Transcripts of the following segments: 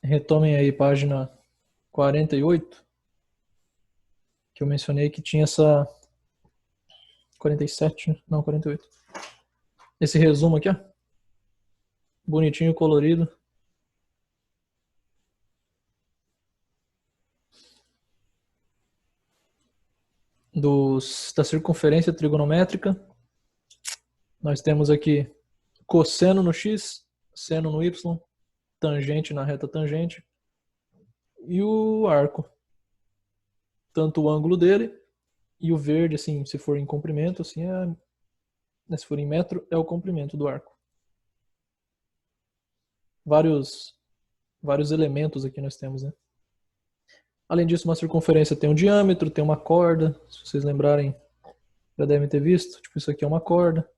Retomem aí página 48, que eu mencionei que tinha essa 47, né? Não, 48. Esse resumo aqui, ó. Bonitinho, colorido. Da circunferência trigonométrica. Nós temos aqui cosseno no x, seno no y, tangente na reta tangente e o arco. Tanto o ângulo dele e o verde, assim, se for em comprimento, assim, se for em metro, é o comprimento do arco. Vários elementos aqui nós temos, né? Além disso, uma circunferência tem um diâmetro, tem uma corda. Se vocês lembrarem, já devem ter visto. Tipo, isso aqui é uma corda.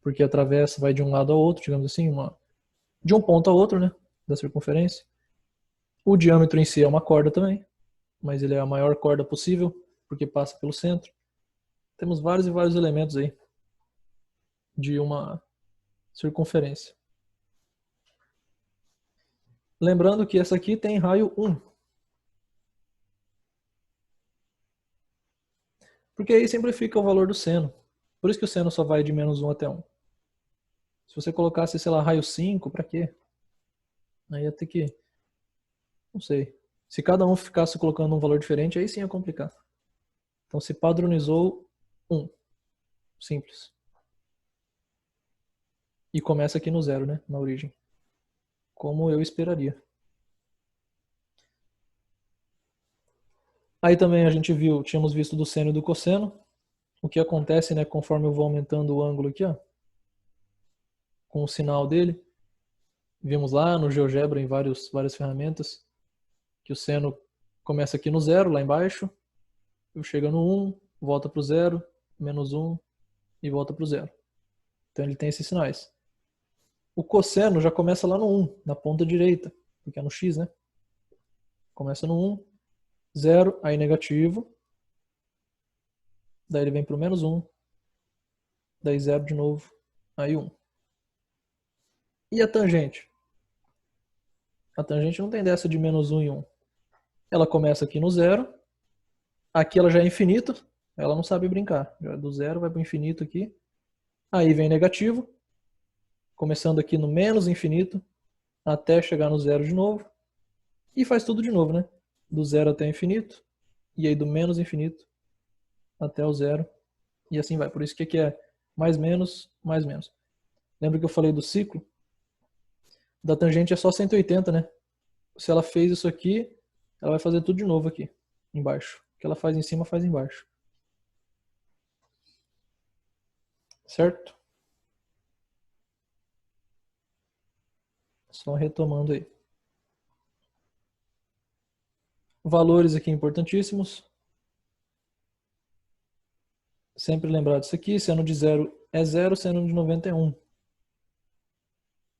Porque a travessa vai de um lado ao outro, digamos assim, de um ponto ao outro, né? Da circunferência. O diâmetro em si é uma corda também, mas ele é a maior corda possível, porque passa pelo centro. Temos vários e vários elementos aí de uma circunferência. Lembrando que essa aqui tem raio 1. Porque aí simplifica o valor do seno. Por isso que o seno só vai de menos 1 até 1. Se você colocasse, sei lá, raio 5, pra quê? Aí ia ter que... Não sei. Se cada um ficasse colocando um valor diferente, aí sim ia complicar. Então se padronizou 1. Simples. E começa aqui no zero, né? Na origem. Como eu esperaria. Aí também a gente viu, tínhamos visto do seno e do cosseno. O que acontece, né, conforme eu vou aumentando o ângulo aqui, ó, com o sinal dele. Vimos lá no GeoGebra em várias ferramentas que o seno começa aqui no zero, lá embaixo, chega no 1, volta para o zero, menos 1 e volta para o zero. Então ele tem esses sinais. O cosseno já começa lá no 1, na ponta direita, porque é no x, né? Começa no 1, 0, aí negativo, daí ele vem para o menos 1, daí 0 de novo, aí 1. E a tangente? A tangente não tem dessa de menos 1 e 1. Ela começa aqui no 0, aqui ela já é infinito, ela não sabe brincar. Já do 0 vai para o infinito aqui, aí vem negativo, começando aqui no menos infinito, até chegar no 0 de novo, e faz tudo de novo, né? Do 0 até o infinito, e aí do menos infinito até o 0, e assim vai. Por isso que aqui é mais menos, mais menos. Lembra que eu falei do ciclo? Da tangente é só 180, né? Se ela fez isso aqui, ela vai fazer tudo de novo aqui, embaixo. O que ela faz em cima, faz embaixo. Certo? Só retomando aí. Valores aqui importantíssimos. Sempre lembrar disso aqui. Seno de 0 é 0, seno de 90 é 1.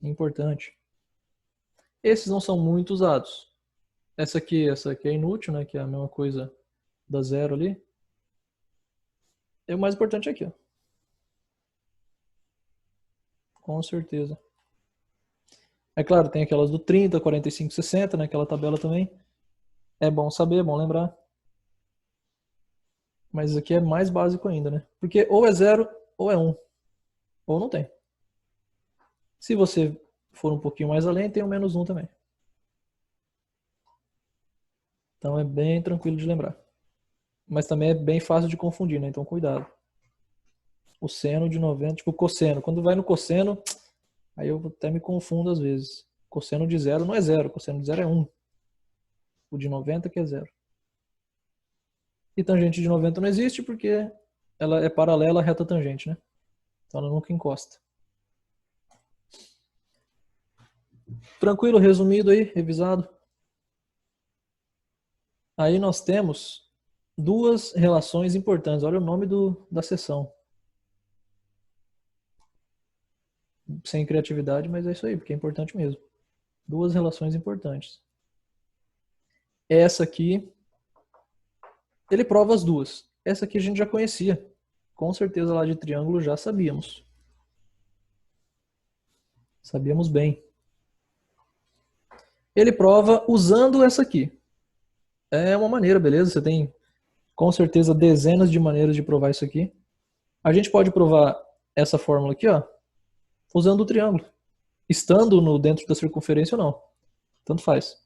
Importante. Esses não são muito usados. Essa aqui é inútil, né? Que é a mesma coisa da zero ali. E o mais importante é aqui, ó. Com certeza. É claro, tem aquelas do 30, 45, 60, né? Aquela tabela também. É bom saber, é bom lembrar. Mas isso aqui é mais básico ainda, né? Porque ou é 0 ou é 1. Ou não tem. Se você for um pouquinho mais além, tem o menos 1 também. Então é bem tranquilo de lembrar. Mas também é bem fácil de confundir, né? Então cuidado. O seno de 90, tipo cosseno. Quando vai no cosseno, aí eu até me confundo às vezes. Cosseno de 0 não é 0, cosseno de 0 é 1. O de 90 que é 0. E tangente de 90 não existe porque ela é paralela à reta tangente, né? Então ela nunca encosta. Tranquilo, resumido aí, revisado. Aí nós temos duas relações importantes. Olha o nome da sessão. Sem criatividade, mas é isso aí, porque é importante mesmo. Duas relações importantes. Essa aqui, ele prova as duas. Essa aqui a gente já conhecia. Com certeza lá de triângulo já sabíamos. Sabíamos bem. Ele prova usando essa aqui. É uma maneira, beleza? Você tem com certeza dezenas de maneiras de provar isso aqui. A gente pode provar essa fórmula aqui, ó, usando o triângulo. Estando no dentro da circunferência ou não. Tanto faz.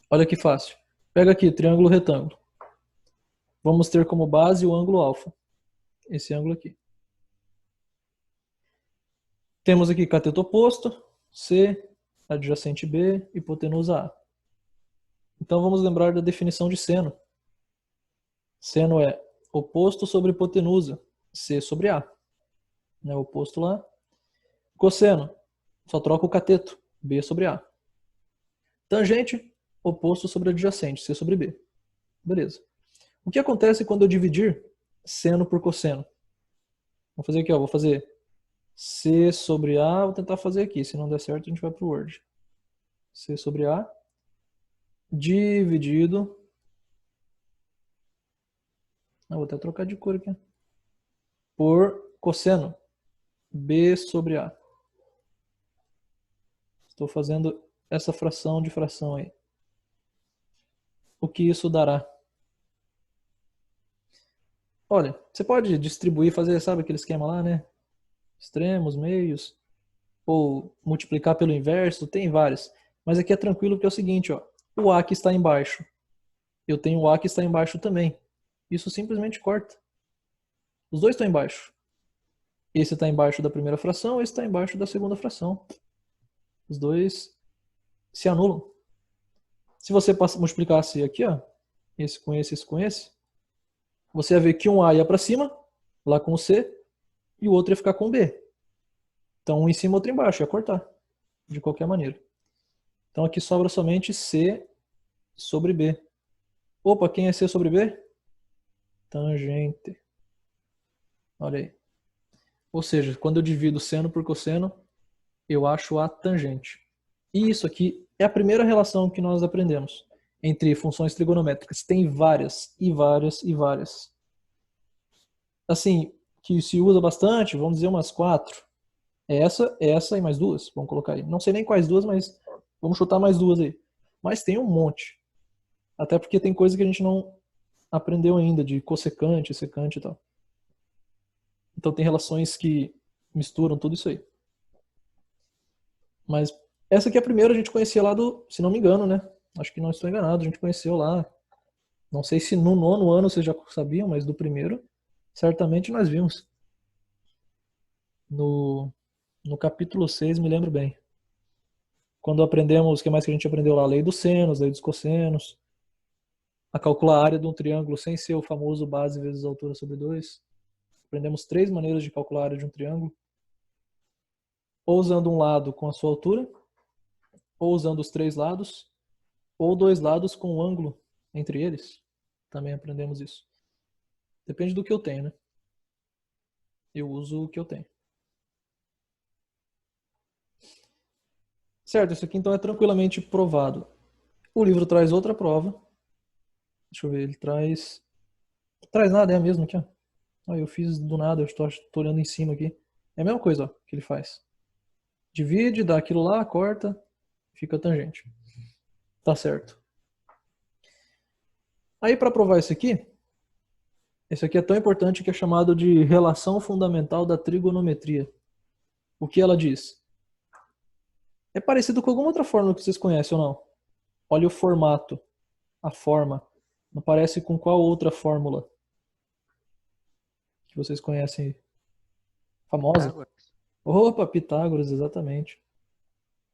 Olha que fácil. Pega aqui, triângulo retângulo. Vamos ter como base o ângulo alfa. Esse ângulo aqui. Temos aqui cateto oposto, C, adjacente B, hipotenusa A. Então vamos lembrar da definição de seno. Seno é oposto sobre hipotenusa, C sobre A. Né, oposto lá. Cosseno, só troca o cateto, B sobre A. Tangente, oposto sobre adjacente, C sobre B. Beleza. O que acontece quando eu dividir seno por cosseno? Vou fazer aqui, ó, vou fazer C sobre A, vou tentar fazer aqui, se não der certo a gente vai para o Word. C sobre A dividido, vou até trocar de cor aqui, por cosseno, B sobre A. Estou fazendo essa fração de fração aí. O que isso dará? Olha, você pode distribuir, fazer, sabe aquele esquema lá, né? Extremos, meios, ou multiplicar pelo inverso, tem vários. Mas aqui é tranquilo porque é o seguinte, ó, o A que está embaixo, eu tenho o A que está embaixo também. Isso simplesmente corta. Os dois estão embaixo. Esse está embaixo da primeira fração, esse está embaixo da segunda fração. Os dois se anulam. Se você multiplicasse aqui, ó, esse com esse, você ia ver que um A ia para cima, lá com o C, e o outro ia ficar com o B. Então um em cima, outro embaixo, ia cortar, de qualquer maneira. Então aqui sobra somente C sobre B. Opa, quem é C sobre B? Tangente. Olha aí. Ou seja, quando eu divido seno por cosseno, eu acho a tangente. E isso aqui é a primeira relação que nós aprendemos entre funções trigonométricas. Tem várias, e várias, e várias. Assim, que se usa bastante, vamos dizer umas 4. Essa e mais duas, vamos colocar aí. Não sei nem quais duas, mas vamos chutar mais duas aí. Mas tem um monte. Até porque tem coisa que a gente não aprendeu ainda, de cossecante, secante e tal. Então tem relações que misturam tudo isso aí. Mas essa aqui é a primeira, a gente conhecia lá do, se não me engano, né? Acho que não estou enganado, a gente conheceu lá. Não sei se no 9º ano vocês já sabiam, mas do primeiro, certamente nós vimos. No capítulo 6, me lembro bem. Quando aprendemos, o que mais que a gente aprendeu lá? A lei dos senos, lei dos cossenos. A calcular a área de um triângulo sem ser o famoso base vezes altura sobre 2. Aprendemos 3 maneiras de calcular a área de um triângulo. Ou usando um lado com a sua altura, ou usando os 3 lados, ou 2 lados com o ângulo entre eles. Também aprendemos isso. Depende do que eu tenho, né? Eu uso o que eu tenho. Certo, isso aqui então é tranquilamente provado. O livro traz outra prova. Deixa eu ver, ele traz... Traz nada, é a mesma aqui, ó. Eu fiz do nada, eu estou olhando em cima aqui. É a mesma coisa, ó, que ele faz. Divide, dá aquilo lá, corta, fica tangente. Tá certo. Aí para provar esse aqui é tão importante que é chamado de relação fundamental da trigonometria. O que ela diz? É parecido com alguma outra fórmula que vocês conhecem ou não? Olha o formato, a forma. Não parece com qual outra fórmula que vocês conhecem? Famosa? Pitágoras. Opa, Pitágoras, exatamente.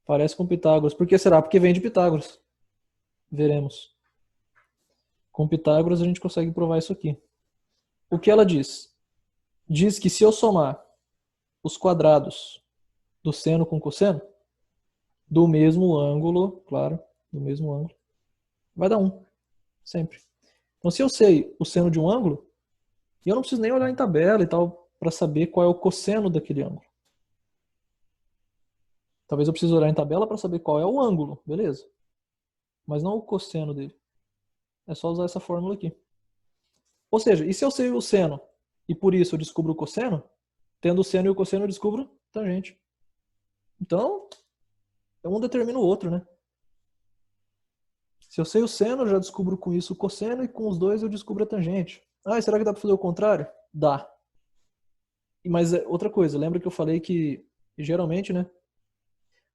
Parece com Pitágoras. Por que será? Porque vem de Pitágoras. Veremos. Com Pitágoras a gente consegue provar isso aqui. O que ela diz? Diz que se eu somar os quadrados do seno com cosseno, do mesmo ângulo, claro, do mesmo ângulo, vai dar 1, sempre. Então se eu sei o seno de um ângulo, eu não preciso nem olhar em tabela e tal para saber qual é o cosseno daquele ângulo. Talvez eu precise olhar em tabela para saber qual é o ângulo, beleza. Mas não o cosseno dele. É só usar essa fórmula aqui. Ou seja, e se eu sei o seno e por isso eu descubro o cosseno, tendo o seno e o cosseno eu descubro tangente. Então, um determina o outro, né? Se eu sei o seno, eu já descubro com isso o cosseno e com os dois eu descubro a tangente. Ah, e será que dá para fazer o contrário? Dá. Mas outra coisa, lembra que eu falei que geralmente, né,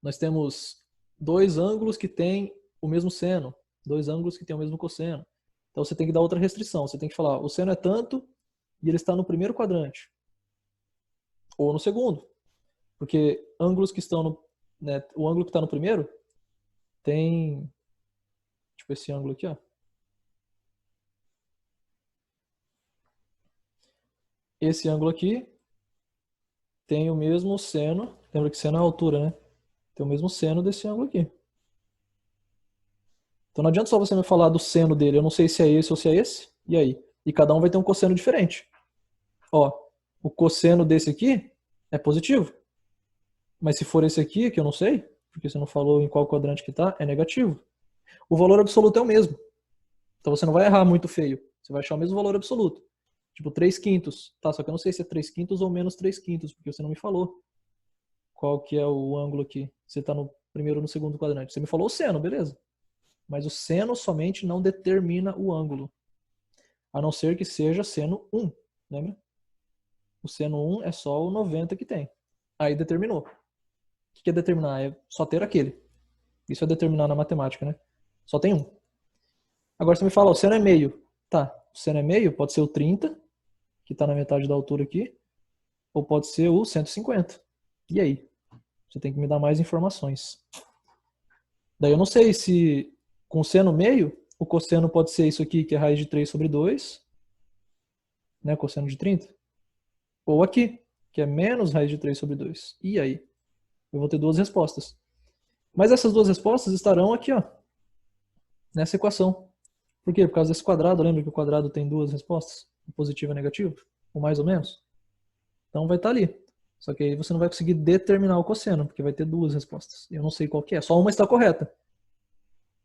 nós temos dois ângulos que têm o mesmo seno, dois ângulos que têm o mesmo cosseno. Então você tem que dar outra restrição. Você tem que falar, o seno é tanto e ele está no primeiro quadrante. Ou no segundo. Porque ângulos que estão no, né, o ângulo que está no primeiro tem, tipo esse ângulo aqui, ó. Esse ângulo aqui tem o mesmo seno. Lembra que seno é a altura, né? Tem o mesmo seno desse ângulo aqui. Então não adianta só você me falar do seno dele. Eu não sei se é esse ou se é esse. E aí? E cada um vai ter um cosseno diferente. Ó, o cosseno desse aqui é positivo. Mas se for esse aqui, que eu não sei, porque você não falou em qual quadrante que tá, é negativo. O valor absoluto é o mesmo. Então você não vai errar muito feio. Você vai achar o mesmo valor absoluto. Tipo 3 quintos. Tá, só que eu não sei se é 3 quintos ou menos 3 quintos, porque você não me falou qual que é o ângulo aqui. Você tá no primeiro ou no segundo quadrante. Você me falou o seno, beleza. Mas o seno somente não determina o ângulo. A não ser que seja seno 1, lembra? O seno 1 é só o 90 que tem. Aí determinou. O que é determinar? É só ter aquele. Isso é determinar na matemática, né? Só tem um. Agora você me fala, o seno é meio. Tá, o seno é meio, pode ser o 30, que está na metade da altura aqui, ou pode ser o 150. E aí? Você tem que me dar mais informações. Daí eu não sei se com seno meio, o cosseno pode ser isso aqui, que é raiz de 3 sobre 2, né, cosseno de 30, ou aqui, que é menos raiz de 3 sobre 2. E aí? Eu vou ter duas respostas. Mas essas duas respostas estarão aqui, ó, nessa equação. Por quê? Por causa desse quadrado. Lembra que o quadrado tem duas respostas? Positivo e negativo? Ou mais ou menos? Então vai estar ali. Só que aí você não vai conseguir determinar o cosseno, porque vai ter duas respostas. Eu não sei qual que é. Só uma está correta.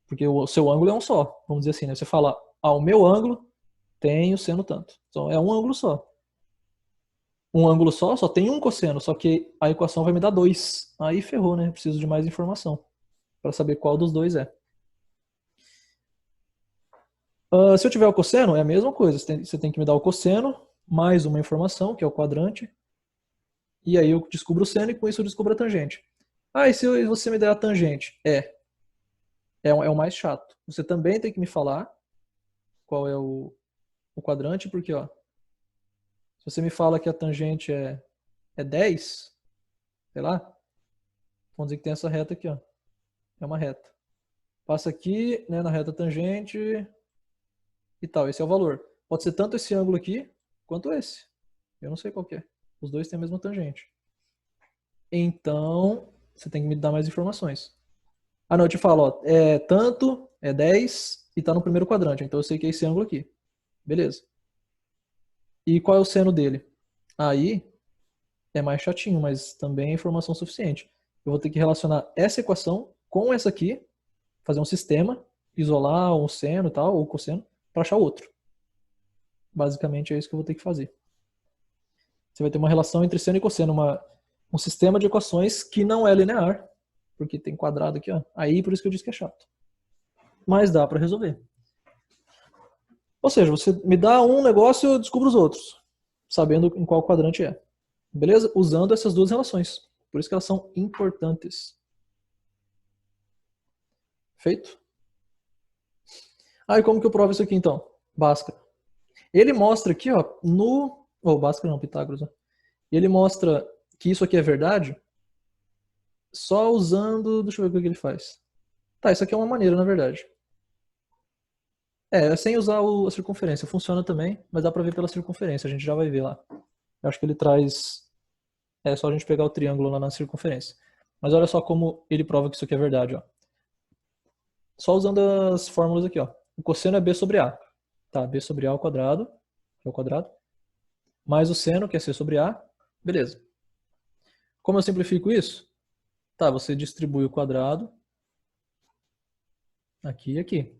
Porque o seu ângulo é um só. Vamos dizer assim, né? Você fala, ah, o meu ângulo tem o seno tanto. Então é um ângulo só. Um ângulo só tem um cosseno, só que a equação vai me dar dois. Aí ferrou, né? Preciso de mais informação para saber qual dos dois é. Se eu tiver o cosseno, é a mesma coisa. Você tem que me dar o cosseno, mais uma informação, que é o quadrante. E aí eu descubro o seno e com isso eu descubro a tangente. Ah, e se você me der a tangente? É o mais chato. Você também tem que me falar qual é o quadrante, porque ó, se você me fala que a tangente é 10, sei lá, vamos dizer que tem essa reta aqui, ó. É uma reta. Passa aqui, né, na reta tangente e tal. Esse é o valor. Pode ser tanto esse ângulo aqui, quanto esse. Eu não sei qual que é. Os dois têm a mesma tangente. Então, você tem que me dar mais informações. Ah, não, eu te falo, ó, é tanto, é 10 e tá no primeiro quadrante. Então eu sei que é esse ângulo aqui. Beleza. E qual é o seno dele? Aí é mais chatinho, mas também é informação suficiente. Eu vou ter que relacionar essa equação com essa aqui, fazer um sistema, isolar um seno e tal, ou cosseno, para achar o outro. Basicamente é isso que eu vou ter que fazer. Você vai ter uma relação entre seno e cosseno, um sistema de equações que não é linear, porque tem quadrado aqui, ó. Aí por isso que eu disse que é chato. Mas dá para resolver. Ou seja, você me dá um negócio e eu descubro os outros, sabendo em qual quadrante é. Beleza? Usando essas duas relações. Por isso que elas são importantes. Feito? Ah, e como que eu provo isso aqui então? Bhaskara. Ele mostra aqui, ó, no... Oh, Bhaskara não, Pitágoras. Ó. Ele mostra que isso aqui é verdade só usando... Deixa eu ver o que ele faz. Tá, isso aqui é uma maneira, na verdade. É sem usar a circunferência. Funciona também, mas dá pra ver pela circunferência. A gente já vai ver lá. Eu acho que ele traz... É só a gente pegar o triângulo lá na circunferência. Mas olha só como ele prova que isso aqui é verdade, ó. Só usando as fórmulas aqui, ó. O cosseno é b sobre a. Tá, b sobre a ao quadrado, que é o quadrado, mais o seno, que é c sobre a. Beleza. Como eu simplifico isso? Tá, você distribui o quadrado aqui e aqui.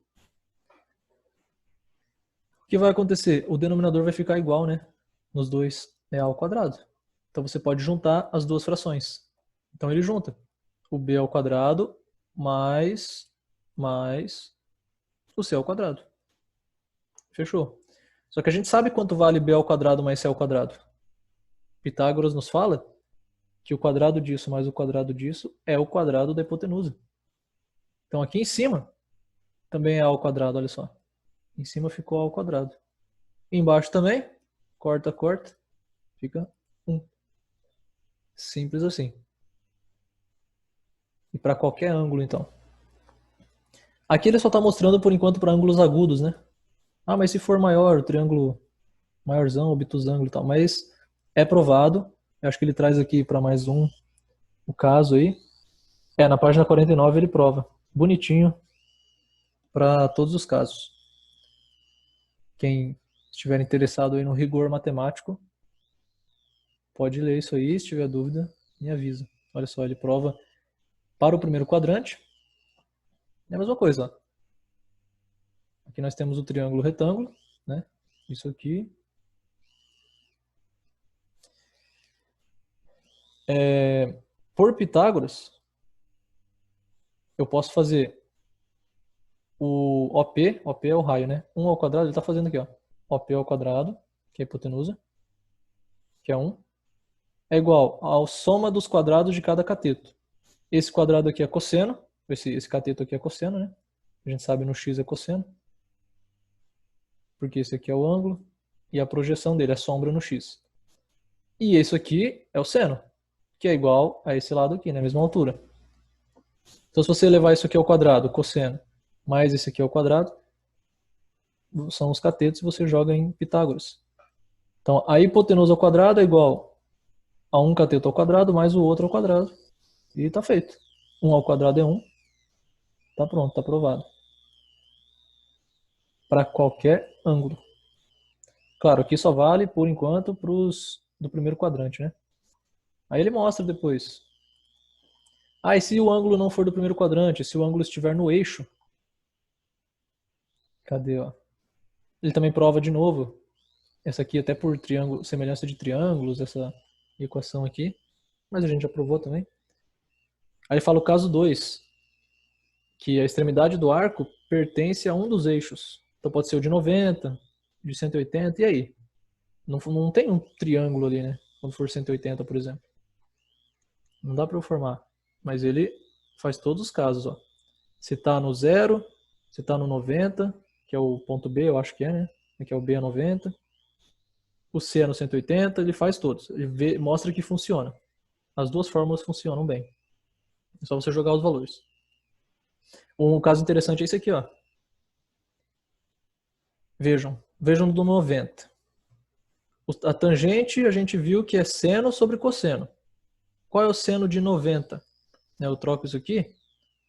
O que vai acontecer? O denominador vai ficar igual, né? Nos dois é a ao quadrado. Então você pode juntar as duas frações. Então ele junta o b ao quadrado mais o c ao quadrado. Fechou. Só que a gente sabe quanto vale b ao quadrado mais c ao quadrado. Pitágoras nos fala que o quadrado disso mais o quadrado disso é o quadrado da hipotenusa. Então aqui em cima também é a ao quadrado, olha só. Em cima ficou a ao quadrado. Embaixo também, corta, corta, fica 1. Simples assim. E para qualquer ângulo, então. Aqui ele só está mostrando por enquanto para ângulos agudos, né? Ah, mas se for maior, o triângulo maiorzão, obtusângulo e tal. Mas é provado. Eu acho que ele traz aqui para mais um o caso aí. Na página 49 ele prova. Bonitinho para todos os casos. Quem estiver interessado aí no rigor matemático, pode ler isso aí. Se tiver dúvida, me avisa. Olha só, ele prova para o primeiro quadrante. É a mesma coisa, ó. Aqui nós temos o triângulo retângulo, né? Isso aqui. Por Pitágoras, eu posso fazer o OP é o raio, né? 1 ao quadrado, ele está fazendo aqui, ó. OP ao quadrado, que é a hipotenusa, que é 1, é igual à soma dos quadrados de cada cateto. Esse quadrado aqui é cosseno, esse cateto aqui é cosseno, né? A gente sabe no x é cosseno, porque esse aqui é o ângulo, e a projeção dele é sombra no x. E isso aqui é o seno, que é igual a esse lado aqui, na mesma altura. Então se você levar isso aqui ao quadrado, cosseno, mais esse aqui ao quadrado, são os catetos e você joga em Pitágoras. Então a hipotenusa ao quadrado é igual a um cateto ao quadrado mais o outro ao quadrado. E está feito. 1 ao quadrado é 1. Está pronto, está provado. Para qualquer ângulo. Claro, aqui só vale, por enquanto, para os do primeiro quadrante, né? Aí ele mostra depois. Ah, e se o ângulo não for do primeiro quadrante, se o ângulo estiver no eixo? Cadê, ó? Ele também prova de novo. Essa aqui até por triângulo, semelhança de triângulos, essa equação aqui. Mas a gente já provou também. Aí ele fala o caso 2, que a extremidade do arco pertence a um dos eixos. Então pode ser o de 90, de 180, e aí? Não tem um triângulo ali, né? Quando for 180, por exemplo. Não dá para eu formar. Mas ele faz todos os casos, ó. Se tá no 0, se tá no 90, que é o ponto B, eu acho que é, né? Que é o B a 90. O C é no 180, ele faz todos. Ele mostra que funciona. As duas fórmulas funcionam bem. É só você jogar os valores. Um caso interessante é esse aqui, ó. Vejam do 90. A tangente a gente viu que é seno sobre cosseno. Qual é o seno de 90? Eu troco isso aqui.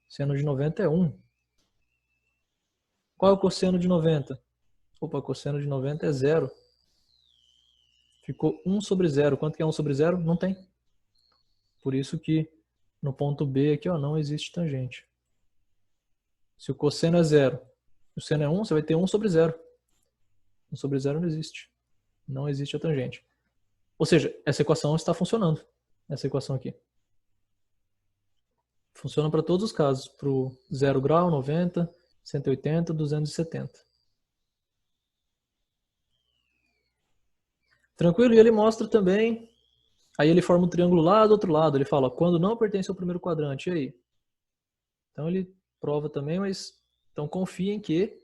Seno de 90 é 1. Qual é o cosseno de 90? Opa, cosseno de 90 é 0. Ficou 1 sobre 0. Quanto que é 1 sobre 0? Não tem. Por isso que no ponto B aqui, ó, não existe tangente. Se o cosseno é 0 e o seno é 1, você vai ter 1 sobre 0. 1 sobre 0 não existe. Não existe a tangente. Ou seja, essa equação está funcionando. Essa equação aqui. Funciona para todos os casos. Para o 0 grau, 90, 180, 270. Tranquilo? E ele mostra também. Aí ele forma um triângulo lá do outro lado. Ele fala, quando não pertence ao primeiro quadrante. E aí? Então ele prova também, mas então confiem que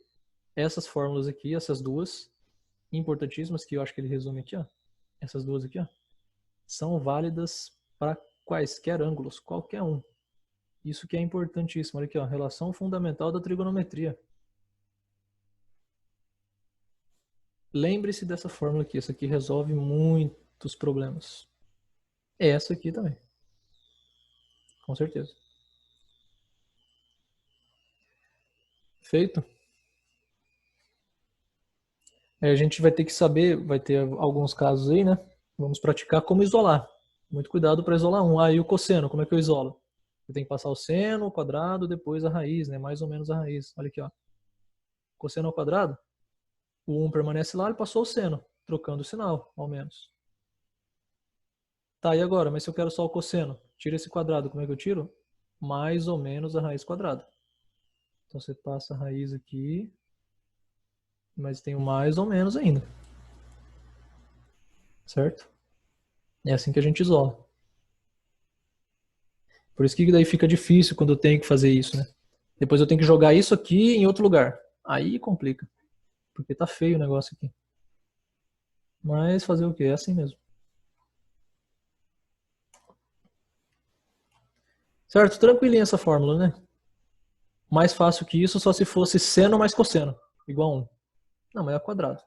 essas fórmulas aqui, essas duas, importantíssimas, que eu acho que ele resume aqui, ó. Essas duas aqui, ó, são válidas para quaisquer ângulos, qualquer um. Isso que é importantíssimo. Olha aqui, ó, relação fundamental da trigonometria. Lembre-se dessa fórmula aqui. Essa aqui resolve muitos problemas. Essa aqui também. Com certeza. Feito? A gente vai ter que saber, vai ter alguns casos aí, né? Vamos praticar como isolar. Muito cuidado para isolar um. Ah, e o cosseno, como é que eu isolo? Eu tenho que passar o seno, o quadrado, depois a raiz, né? Mais ou menos a raiz. Olha aqui, ó. Cosseno ao quadrado, o 1 permanece lá, ele passou o seno, trocando o sinal, ao menos. Tá, e agora? Mas se eu quero só o cosseno, tira esse quadrado, como é que eu tiro? Mais ou menos a raiz quadrada. Então você passa a raiz aqui, mas tem o mais ou menos ainda. Certo? É assim que a gente isola. Por isso que daí fica difícil quando eu tenho que fazer isso, né? Depois eu tenho que jogar isso aqui em outro lugar. Aí complica. Porque tá feio o negócio aqui. Mas fazer o quê? É assim mesmo. Certo? Tranquilinha essa fórmula, né? Mais fácil que isso só se fosse seno mais cosseno. Igual a 1. Não, mas é quadrado.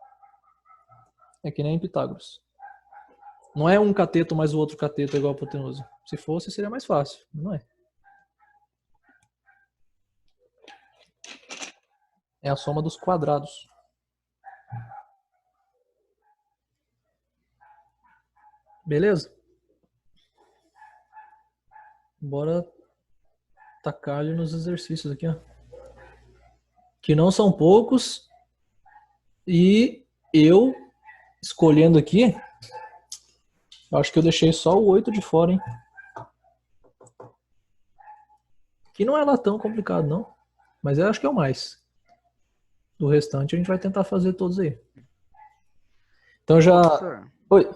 É que nem em Pitágoras. Não é um cateto mais o outro cateto igual a hipotenusa. Se fosse, seria mais fácil. Não é. É a soma dos quadrados. Beleza? Bora tacar-lhe nos exercícios aqui, ó. Que não são poucos. E eu, escolhendo aqui, acho que eu deixei só o 8 de fora, hein? Que não é lá tão complicado, não. Mas eu acho que é o mais. Do restante a gente vai tentar fazer todos aí. Então já... Professor, Oi.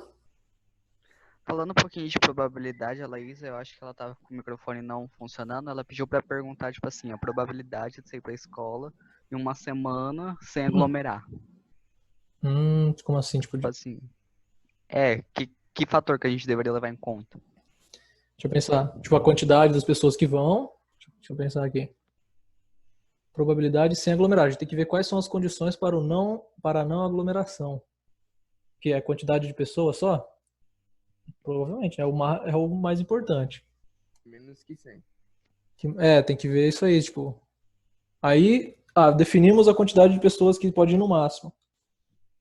falando um pouquinho de probabilidade, a Laísa, eu acho que ela tava com o microfone não funcionando, ela pediu pra perguntar, tipo assim, a probabilidade de você ir pra escola em uma semana sem aglomerar. Como assim? Tipo, Tipo assim, que fator que a gente deveria levar em conta? deixa eu pensar. Tipo, a quantidade das pessoas que vão. Deixa eu pensar aqui. Probabilidade sem aglomeragem. Tem que ver quais são as condições para a não aglomeração. Que é a quantidade de pessoas só? Provavelmente, é o mais importante. Menos que 100. Tem que ver isso aí, tipo. Aí, definimos a quantidade de pessoas que pode ir no máximo.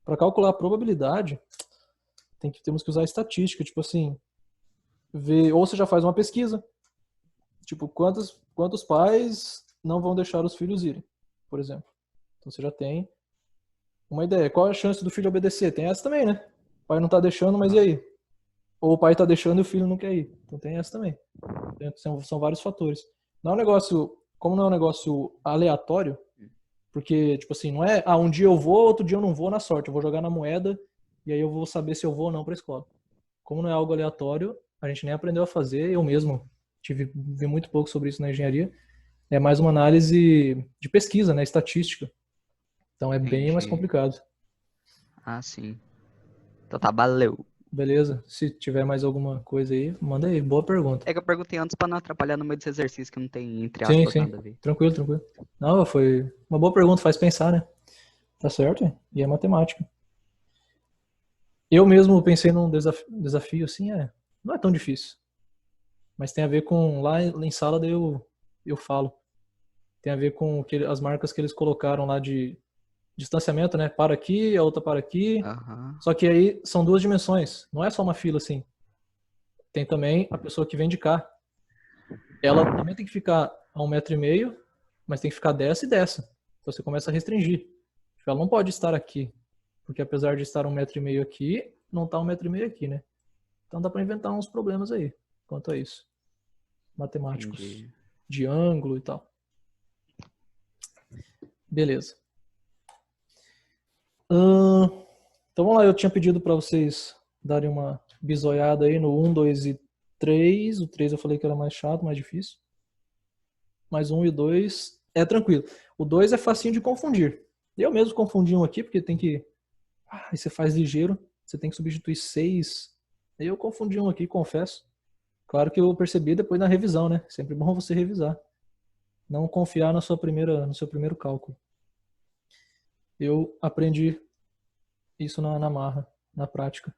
Para calcular a probabilidade, temos que usar estatística, tipo assim, ver, ou você já faz uma pesquisa, tipo, quantos pais não vão deixar os filhos irem, por exemplo. Então você já tem uma ideia. Qual é a chance do filho obedecer? Tem essa também, né? O pai não tá deixando, mas e aí? Ou o pai tá deixando e o filho não quer ir. Então tem essa também. São vários fatores. Não é um negócio, como não é um negócio aleatório, porque, tipo assim, não é, um dia eu vou, outro dia eu não vou na sorte. Eu vou jogar na moeda e aí eu vou saber se eu vou ou não pra escola. Como não é algo aleatório, a gente nem aprendeu a fazer. Eu mesmo vi muito pouco sobre isso na engenharia. É mais uma análise de pesquisa, né? Estatística. Então é bem mais Entendi. complicado. Ah, sim. Então tá, valeu. Beleza? Se tiver mais alguma coisa aí, manda aí. Boa pergunta. É que eu perguntei antes pra não atrapalhar no meio desse exercício que não tem, entre Sim, aspas, sim. nada a ver. Tranquilo, tranquilo. Não, foi uma boa pergunta, faz pensar, né? Tá certo? E é matemática. Eu mesmo pensei num desafio assim, não é tão difícil. Mas tem a ver com, lá em sala daí eu falo. Tem a ver com as marcas que eles colocaram lá de distanciamento, né? Para aqui, a outra para aqui. Aham. Só que aí são duas dimensões. Não é só uma fila assim. Tem também a pessoa que vem de cá. Ela também tem que ficar a 1,5 m, mas tem que ficar dessa e dessa. Então você começa a restringir. Tipo, ela não pode estar aqui. Porque apesar de estar 1,5 m aqui, não está 1,5 m aqui, né? Então dá para inventar uns problemas aí quanto a isso. Matemáticos Entendi. de ângulo e tal. Beleza. Então vamos lá, eu tinha pedido para vocês darem uma bisoiada aí no 1, 2 e 3. O 3 eu falei que era mais chato, mais difícil. Mas 1 e 2 é tranquilo. O 2 é facinho de confundir. Eu mesmo confundi um aqui, porque tem que... Aí você faz ligeiro, você tem que substituir 6. Aí eu confundi um aqui, confesso. Claro que eu percebi depois na revisão, né? Sempre bom você revisar. Não confiar no seu primeiro cálculo. Eu aprendi isso na marra, na prática.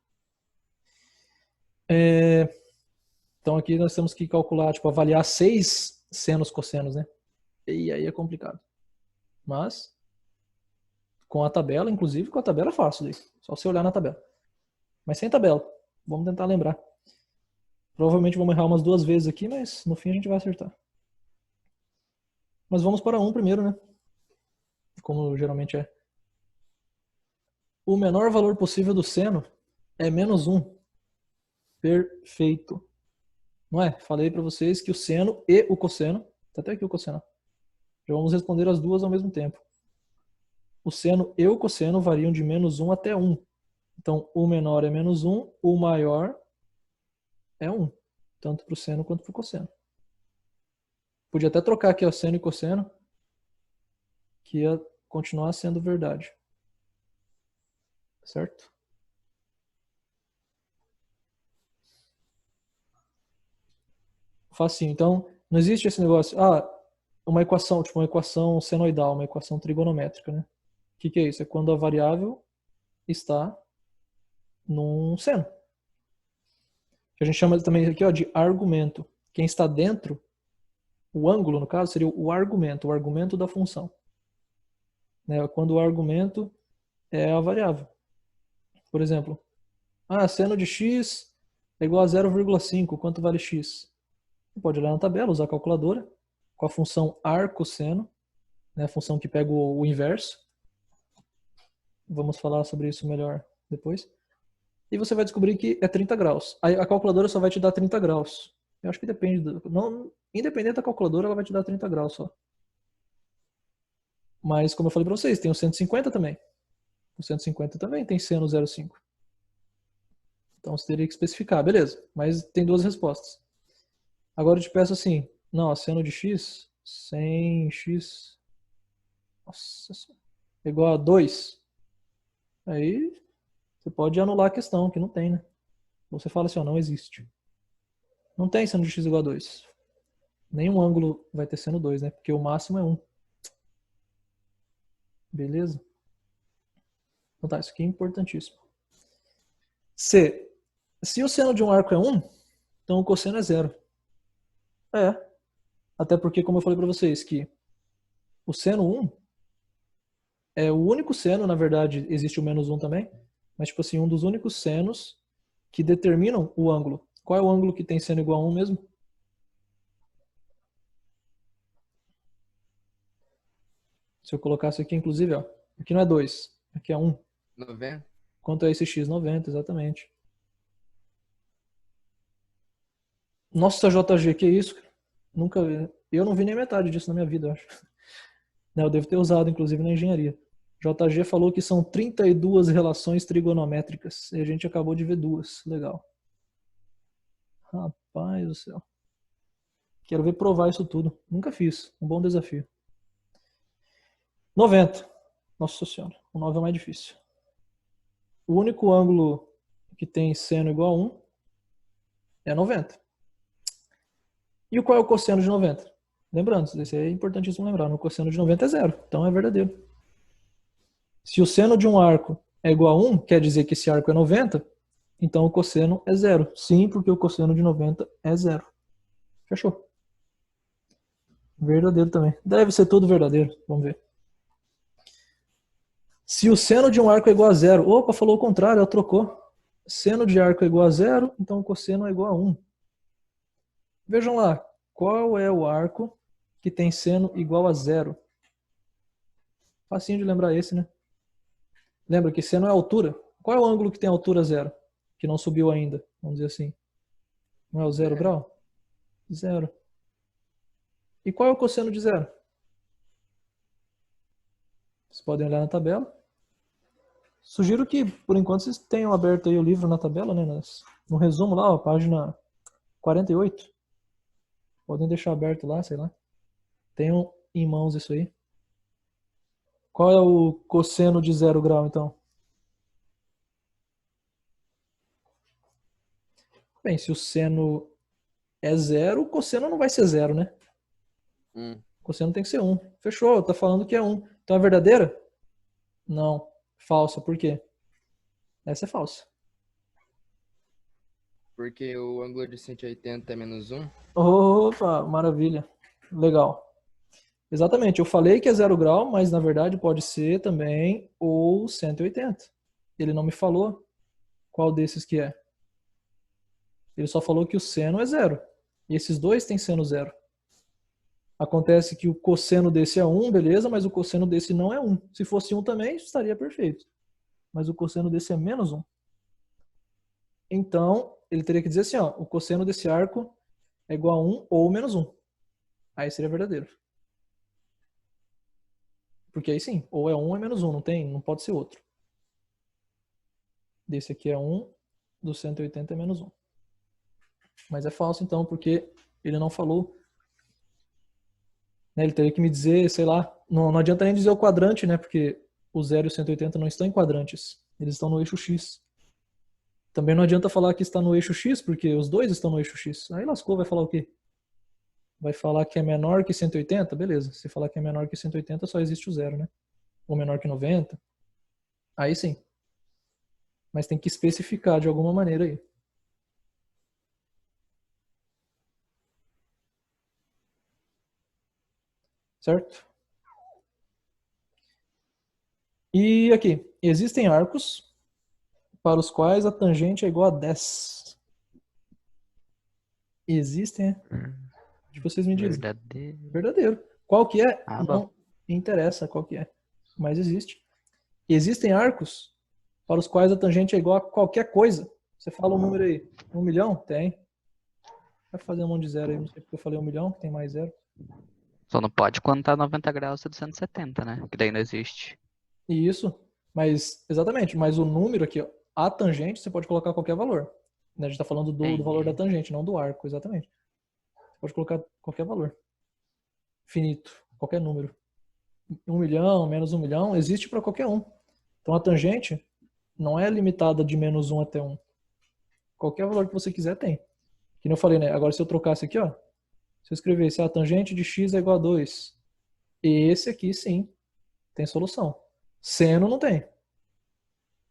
Então aqui nós temos que calcular, tipo, avaliar 6 senos cossenos, né? E aí é complicado. Mas, com a tabela, inclusive, com a tabela é fácil daí. Só você olhar na tabela. Mas sem tabela. Vamos tentar lembrar. Provavelmente vamos errar umas 2 vezes aqui, mas no fim a gente vai acertar. Mas vamos para 1 primeiro, né? Como geralmente é. O menor valor possível do seno é -1. Perfeito. Não é? Falei para vocês que o seno e o cosseno, tá até aqui o cosseno, Já vamos responder as duas ao mesmo tempo. O seno e o cosseno variam de -1 até 1. Então, o menor é -1, o maior é 1. Tanto para o seno quanto para o cosseno. Podia até trocar aqui o seno e cosseno, que ia continuar sendo verdade. Certo? Facinho. Então, não existe esse negócio. Uma equação, tipo uma equação senoidal, uma equação trigonométrica, né? O que é isso? É quando a variável está num seno. Que a gente chama também aqui, ó, de argumento. Quem está dentro, o ângulo, no caso, seria o argumento da função. Né? Quando o argumento é a variável. Por exemplo, seno de x é igual a 0,5. Quanto vale x? Você pode olhar na tabela, usar a calculadora, com a função arcosseno, né, a função que pega o inverso. Vamos falar sobre isso melhor depois. E você vai descobrir que é 30 graus. Aí a calculadora só vai te dar 30 graus. Eu acho que depende. Independente da calculadora, ela vai te dar 30 graus só. Mas, como eu falei para vocês, tem o 150 também. O 150 também tem seno 0,5. Então você teria que especificar, beleza. Mas tem duas respostas. Agora eu te peço assim, não, seno de x, 100x, nossa, é igual a 2. Aí você pode anular a questão, que não tem, né? Você fala assim, ó, não existe. Não tem seno de x igual a 2. Nenhum ângulo vai ter seno 2, né? Porque o máximo é 1. Beleza? Então tá, isso aqui é importantíssimo. Se o seno de um arco é 1, então o cosseno é 0. Até porque, como eu falei para vocês, que o seno 1 é o único seno, na verdade, existe o -1 também, mas tipo assim, um dos únicos senos que determinam o ângulo. Qual é o ângulo que tem seno igual a 1 mesmo? Se eu colocasse aqui, inclusive, ó, aqui não é 2, aqui é 1. 90? Quanto é esse x? 90, exatamente. Nossa, JG, que isso? Nunca vi. Eu não vi nem metade disso na minha vida, eu acho. Não, eu devo ter usado, inclusive, na engenharia. JG falou que são 32 relações trigonométricas. E a gente acabou de ver duas. Legal. Rapaz do céu. Quero ver provar isso tudo. Nunca fiz. Um bom desafio. 90. Nossa senhora. O 9 é o mais difícil. O único ângulo que tem seno igual a 1 é 90. E qual é o cosseno de 90? Lembrando, isso é importantíssimo lembrar. No cosseno de 90 é 0. Então é verdadeiro. Se o seno de um arco é igual a 1, quer dizer que esse arco é 90, então o cosseno é 0. Sim, porque o cosseno de 90 é 0. Fechou. Verdadeiro também. Deve ser tudo verdadeiro. Vamos ver. Se o seno de um arco é igual a 0. Opa, falou o contrário, ela trocou. Seno de arco é igual a 0, então o cosseno é igual a 1. Vejam lá. Qual é o arco que tem seno igual a 0? Facinho de lembrar esse, né? Lembra que seno é altura. Qual é o ângulo que tem altura 0? Que não subiu ainda, vamos dizer assim. Não é o 0 grau? 0. E qual é o cosseno de 0? Vocês podem olhar na tabela. Sugiro que, por enquanto, vocês tenham aberto aí o livro na tabela, né? No resumo lá, ó, página 48. Podem deixar aberto lá, sei lá. Tenham em mãos isso aí. Qual é o cosseno de 0 grau, então? Bem, se o seno é 0, o cosseno não vai ser 0, né? O cosseno tem que ser 1. Fechou, tá falando que é 1. Então é verdadeira? Não. Falsa. Por quê? Essa é falsa. Porque o ângulo de 180 é -1? Opa, maravilha. Legal. Exatamente, eu falei que é 0 grau, mas na verdade pode ser também o 180. Ele não me falou qual desses que é. Ele só falou que o seno é 0. E esses dois têm seno 0. Acontece que o cosseno desse é 1, beleza, mas o cosseno desse não é 1. Se fosse 1 também, estaria perfeito. Mas o cosseno desse é -1. Então, ele teria que dizer assim, ó, o cosseno desse arco é igual a 1 ou -1. Aí seria verdadeiro. Porque aí sim, ou é 1 ou é menos 1, não pode ser outro. Desse aqui é 1, do 180 é menos 1. Mas é falso então, porque ele não falou. Né, ele teria que me dizer, sei lá, não adianta nem dizer o quadrante, né? Porque o 0 e o 180 não estão em quadrantes, eles estão no eixo X. Também não adianta falar que está no eixo X, porque os dois estão no eixo X. Aí lascou, vai falar o quê? Vai falar que é menor que 180? Beleza. Se falar que é menor que 180, só existe o 0, né? Ou menor que 90. Aí sim. Mas tem que especificar de alguma maneira aí. Certo? E aqui, existem arcos para os quais a tangente é igual a 10. Existem, é? Que vocês me dizem. Verdadeiro. Verdadeiro. Qual que é? Ah, Não bom. interessa qual que é. Mas existe. Existem arcos para os quais a tangente é igual a qualquer coisa. Você fala um número aí. 1 milhão? Tem. Vai fazer um monte de zero aí. Não sei porque eu falei 1 milhão, que tem mais zero. Só não pode quando tá 90 graus e 270, né? Que daí não existe. E isso. Mas, exatamente. Mas o número aqui, ó, a tangente, você pode colocar qualquer valor. Né? A gente está falando do valor da Entendi. tangente, não do arco, exatamente. Você pode colocar qualquer valor. Finito. Qualquer número. 1 milhão, menos 1 milhão, existe para qualquer um. Então a tangente não é limitada de menos 1 até 1. Qualquer valor que você quiser tem. Que nem eu falei, né? Agora se eu trocasse aqui, ó. Se eu escrevesse a tangente de x é igual a 2. Esse aqui sim tem solução. Seno não tem.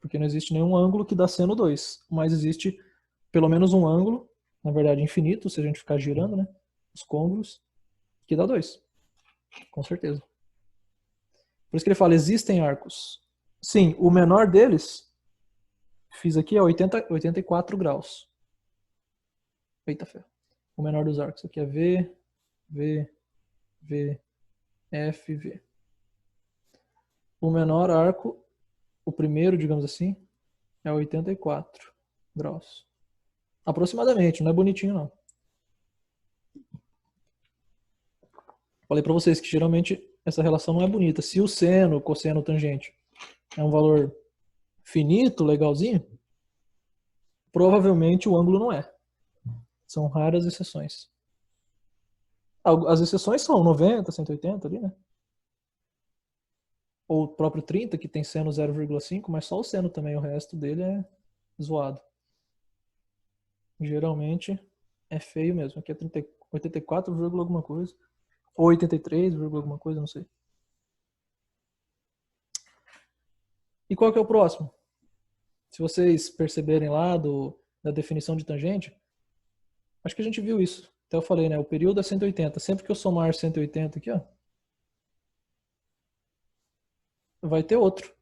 Porque não existe nenhum ângulo que dá seno 2. Mas existe pelo menos um ângulo, na verdade infinito, se a gente ficar girando, né? Os côngruos, que dá 2. Com certeza. Por isso que ele fala, existem arcos. Sim, o menor deles, fiz aqui, é 84 graus. Eita ferro. O menor dos arcos aqui é V, V, V, F, V. O menor arco, o primeiro, digamos assim, é 84 graus. Aproximadamente, não é bonitinho não. Falei pra vocês que geralmente essa relação não é bonita. Se o seno, cosseno, tangente é um valor finito, legalzinho, provavelmente o ângulo não é. São raras exceções. As exceções são 90, 180 ali, né? Ou o próprio 30, que tem seno 0,5, mas só o seno também, o resto dele é zoado. Geralmente é feio mesmo. Aqui é 30, 84, alguma coisa. Ou 83, alguma coisa, não sei. E qual que é o próximo? Se vocês perceberem lá da definição de tangente, acho que a gente viu isso. Até eu falei, né? O período é 180. Sempre que eu somar 180 aqui, ó, vai ter outro.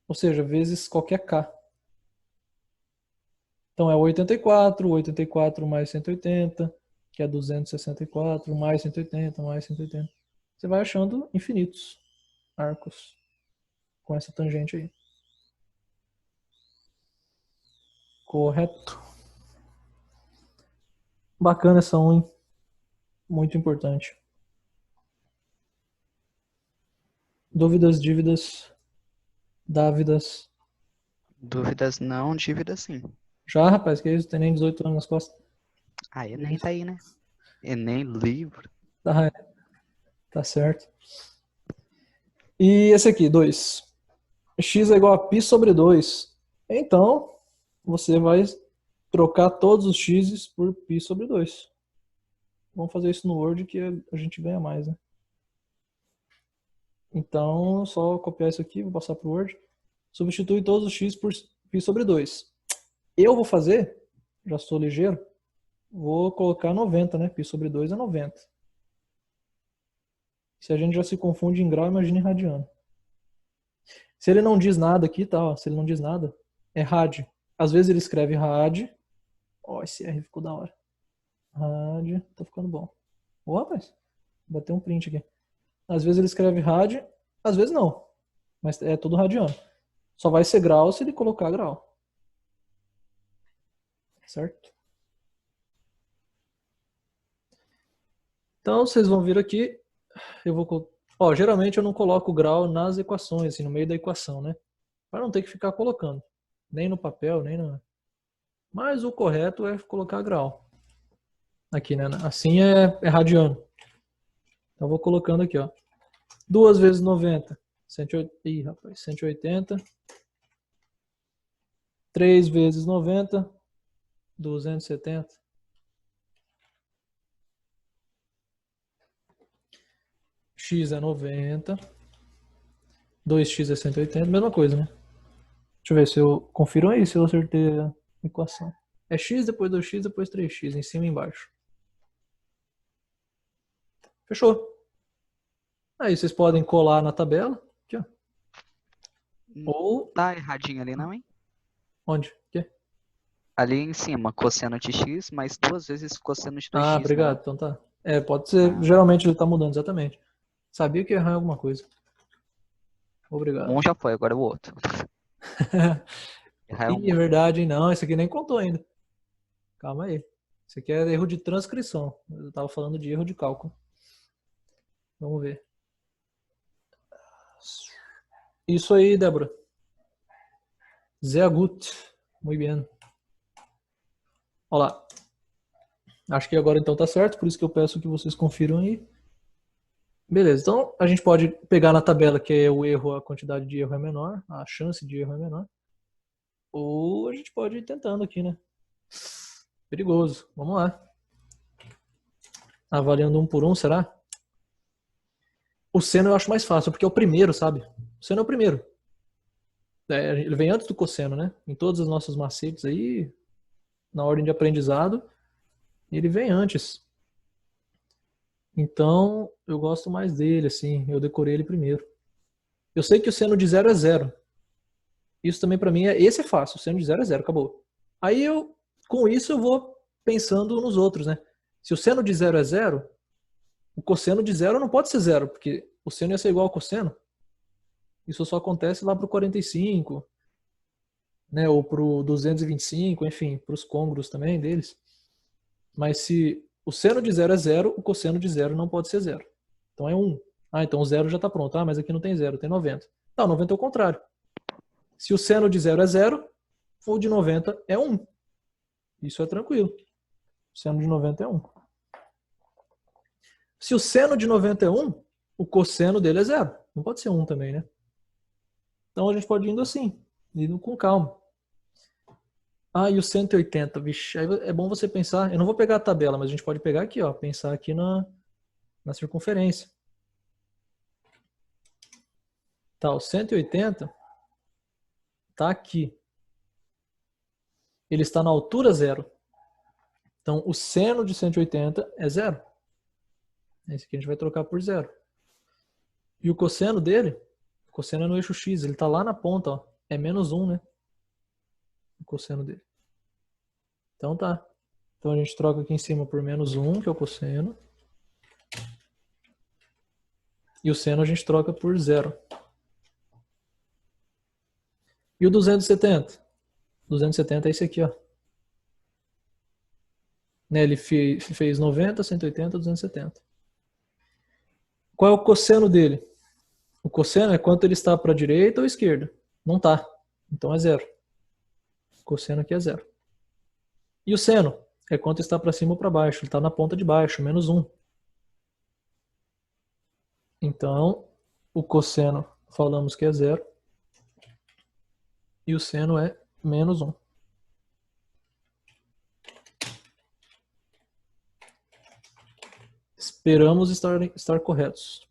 Ou seja, vezes qualquer K. Então é 84, 84 mais 180, que é 264, mais 180, mais 180. Você vai achando infinitos arcos com essa tangente aí. Correto. Bacana essa 1, hein? Muito importante. Dúvidas, dívidas, dávidas. Dúvidas não, dívidas sim. Já, rapaz, que isso? Tem nem 18 anos nas costas. Ah, Enem tá aí, né? Enem, livro. Tá certo. E esse aqui, 2. X é igual a π sobre 2. Então, você vai trocar todos os x's por π sobre 2. Vamos fazer isso no Word que a gente ganha mais, né? Então, só copiar isso aqui, vou passar para o Word. Substitui todos os x por π sobre 2. Eu vou fazer, já sou ligeiro, vou colocar 90, né? Π sobre 2 é 90. Se a gente já se confunde em grau, imagine em radiano. Se ele não diz nada aqui, tá? Ó, se ele não diz nada, é rad. Às vezes ele escreve rad. Ó, esse R ficou da hora. Rad, tá ficando bom. Ô, rapaz, vou bater um print aqui. Às vezes ele escreve rad, às vezes não. Mas é tudo radiano. Só vai ser grau se ele colocar grau. Certo? Então, vocês vão vir aqui. Eu vou Ó, geralmente eu não coloco o grau nas equações, assim, no meio da equação, né? Para não ter que ficar colocando. Nem no papel, nem no... Mas o correto é colocar grau. Aqui, né? Assim é radiano. Então eu vou colocando aqui, ó. 2 vezes 90. 180. Ih, rapaz, 180. 3 vezes 90. 270. X é 90. 2x é 180. Mesma coisa, né? Deixa eu ver se eu... Confiram aí se eu acertei a equação. É x, depois 2x, depois 3x. Em cima e embaixo. Fechou. Aí vocês podem colar na tabela. Aqui, ó. Ou... Tá erradinho ali, não, hein? Onde? Aqui. Ali em cima, cosseno de x mais 2 vezes cosseno de Ah, 2x, né? obrigado. Então tá. É, pode ser. Geralmente ele tá mudando, exatamente. Sabia que ia errar em alguma coisa. Obrigado. Um já foi, agora é o outro. Errar é Ih, é uma. verdade, não. Esse aqui nem contou ainda. Calma aí. Isso aqui é erro de transcrição. Eu tava falando de erro de cálculo. Vamos ver. Isso aí, Débora. Sehr gut. Muito bem. Olha lá. Acho que agora então tá certo, por isso que eu peço que vocês confiram aí. Beleza, então a gente pode pegar na tabela que é o erro, a quantidade de erro é menor, a chance de erro é menor. Ou a gente pode ir tentando aqui, né? Perigoso. Vamos lá. Avaliando um por um, será? O seno eu acho mais fácil, porque é o primeiro, sabe? O seno é o primeiro. É, ele vem antes do cosseno, né? Em todos os nossos macetes aí, na ordem de aprendizado, ele vem antes. Então, eu gosto mais dele, assim. Eu decorei ele primeiro. Eu sei que o seno de 0 é 0. Isso também pra mim esse é fácil. O seno de 0 é 0, acabou. Aí com isso eu vou pensando nos outros, né? Se o seno de 0 é 0, o cosseno de 0 não pode ser 0, porque o seno ia ser igual ao cosseno. Isso só acontece lá pro 45, né? Ou pro 225, enfim, pros côngruos também deles. Mas se o seno de 0 é 0, o cosseno de 0 não pode ser 0. Então é 1. Ah, então o 0 já está pronto. Ah, mas aqui não tem 0, tem 90. Não, 90 é o contrário. Se o seno de 0 é 0, o de 90 é 1. Isso é tranquilo. O seno de 90 é 1. Se o seno de 90 é 1, o cosseno dele é 0. Não pode ser 1 também, né? Então a gente pode ir indo assim, indo com calma. Ah, e o 180, vixe, aí é bom você pensar, eu não vou pegar a tabela, mas a gente pode pegar aqui, ó, pensar aqui na circunferência. Tá, o 180 tá aqui. Ele está na altura 0. Então, o seno de 180 é 0. Esse aqui a gente vai trocar por 0. E o cosseno dele, o cosseno é no eixo X, ele está lá na ponta, ó. É menos 1, né? O cosseno dele. Então tá. Então a gente troca aqui em cima por menos 1, que é o cosseno. E o seno a gente troca por 0. E o 270? 270 é esse aqui, ó. Né, ele fez 90, 180, 270. Qual é o cosseno dele? O cosseno é quanto ele está para a direita ou esquerda. Não tá. Então é 0. O cosseno aqui é 0. E o seno é quanto está para cima ou para baixo. Ele está na ponta de baixo, menos 1. Então, o cosseno falamos que é 0. E o seno é menos 1. Esperamos estar corretos.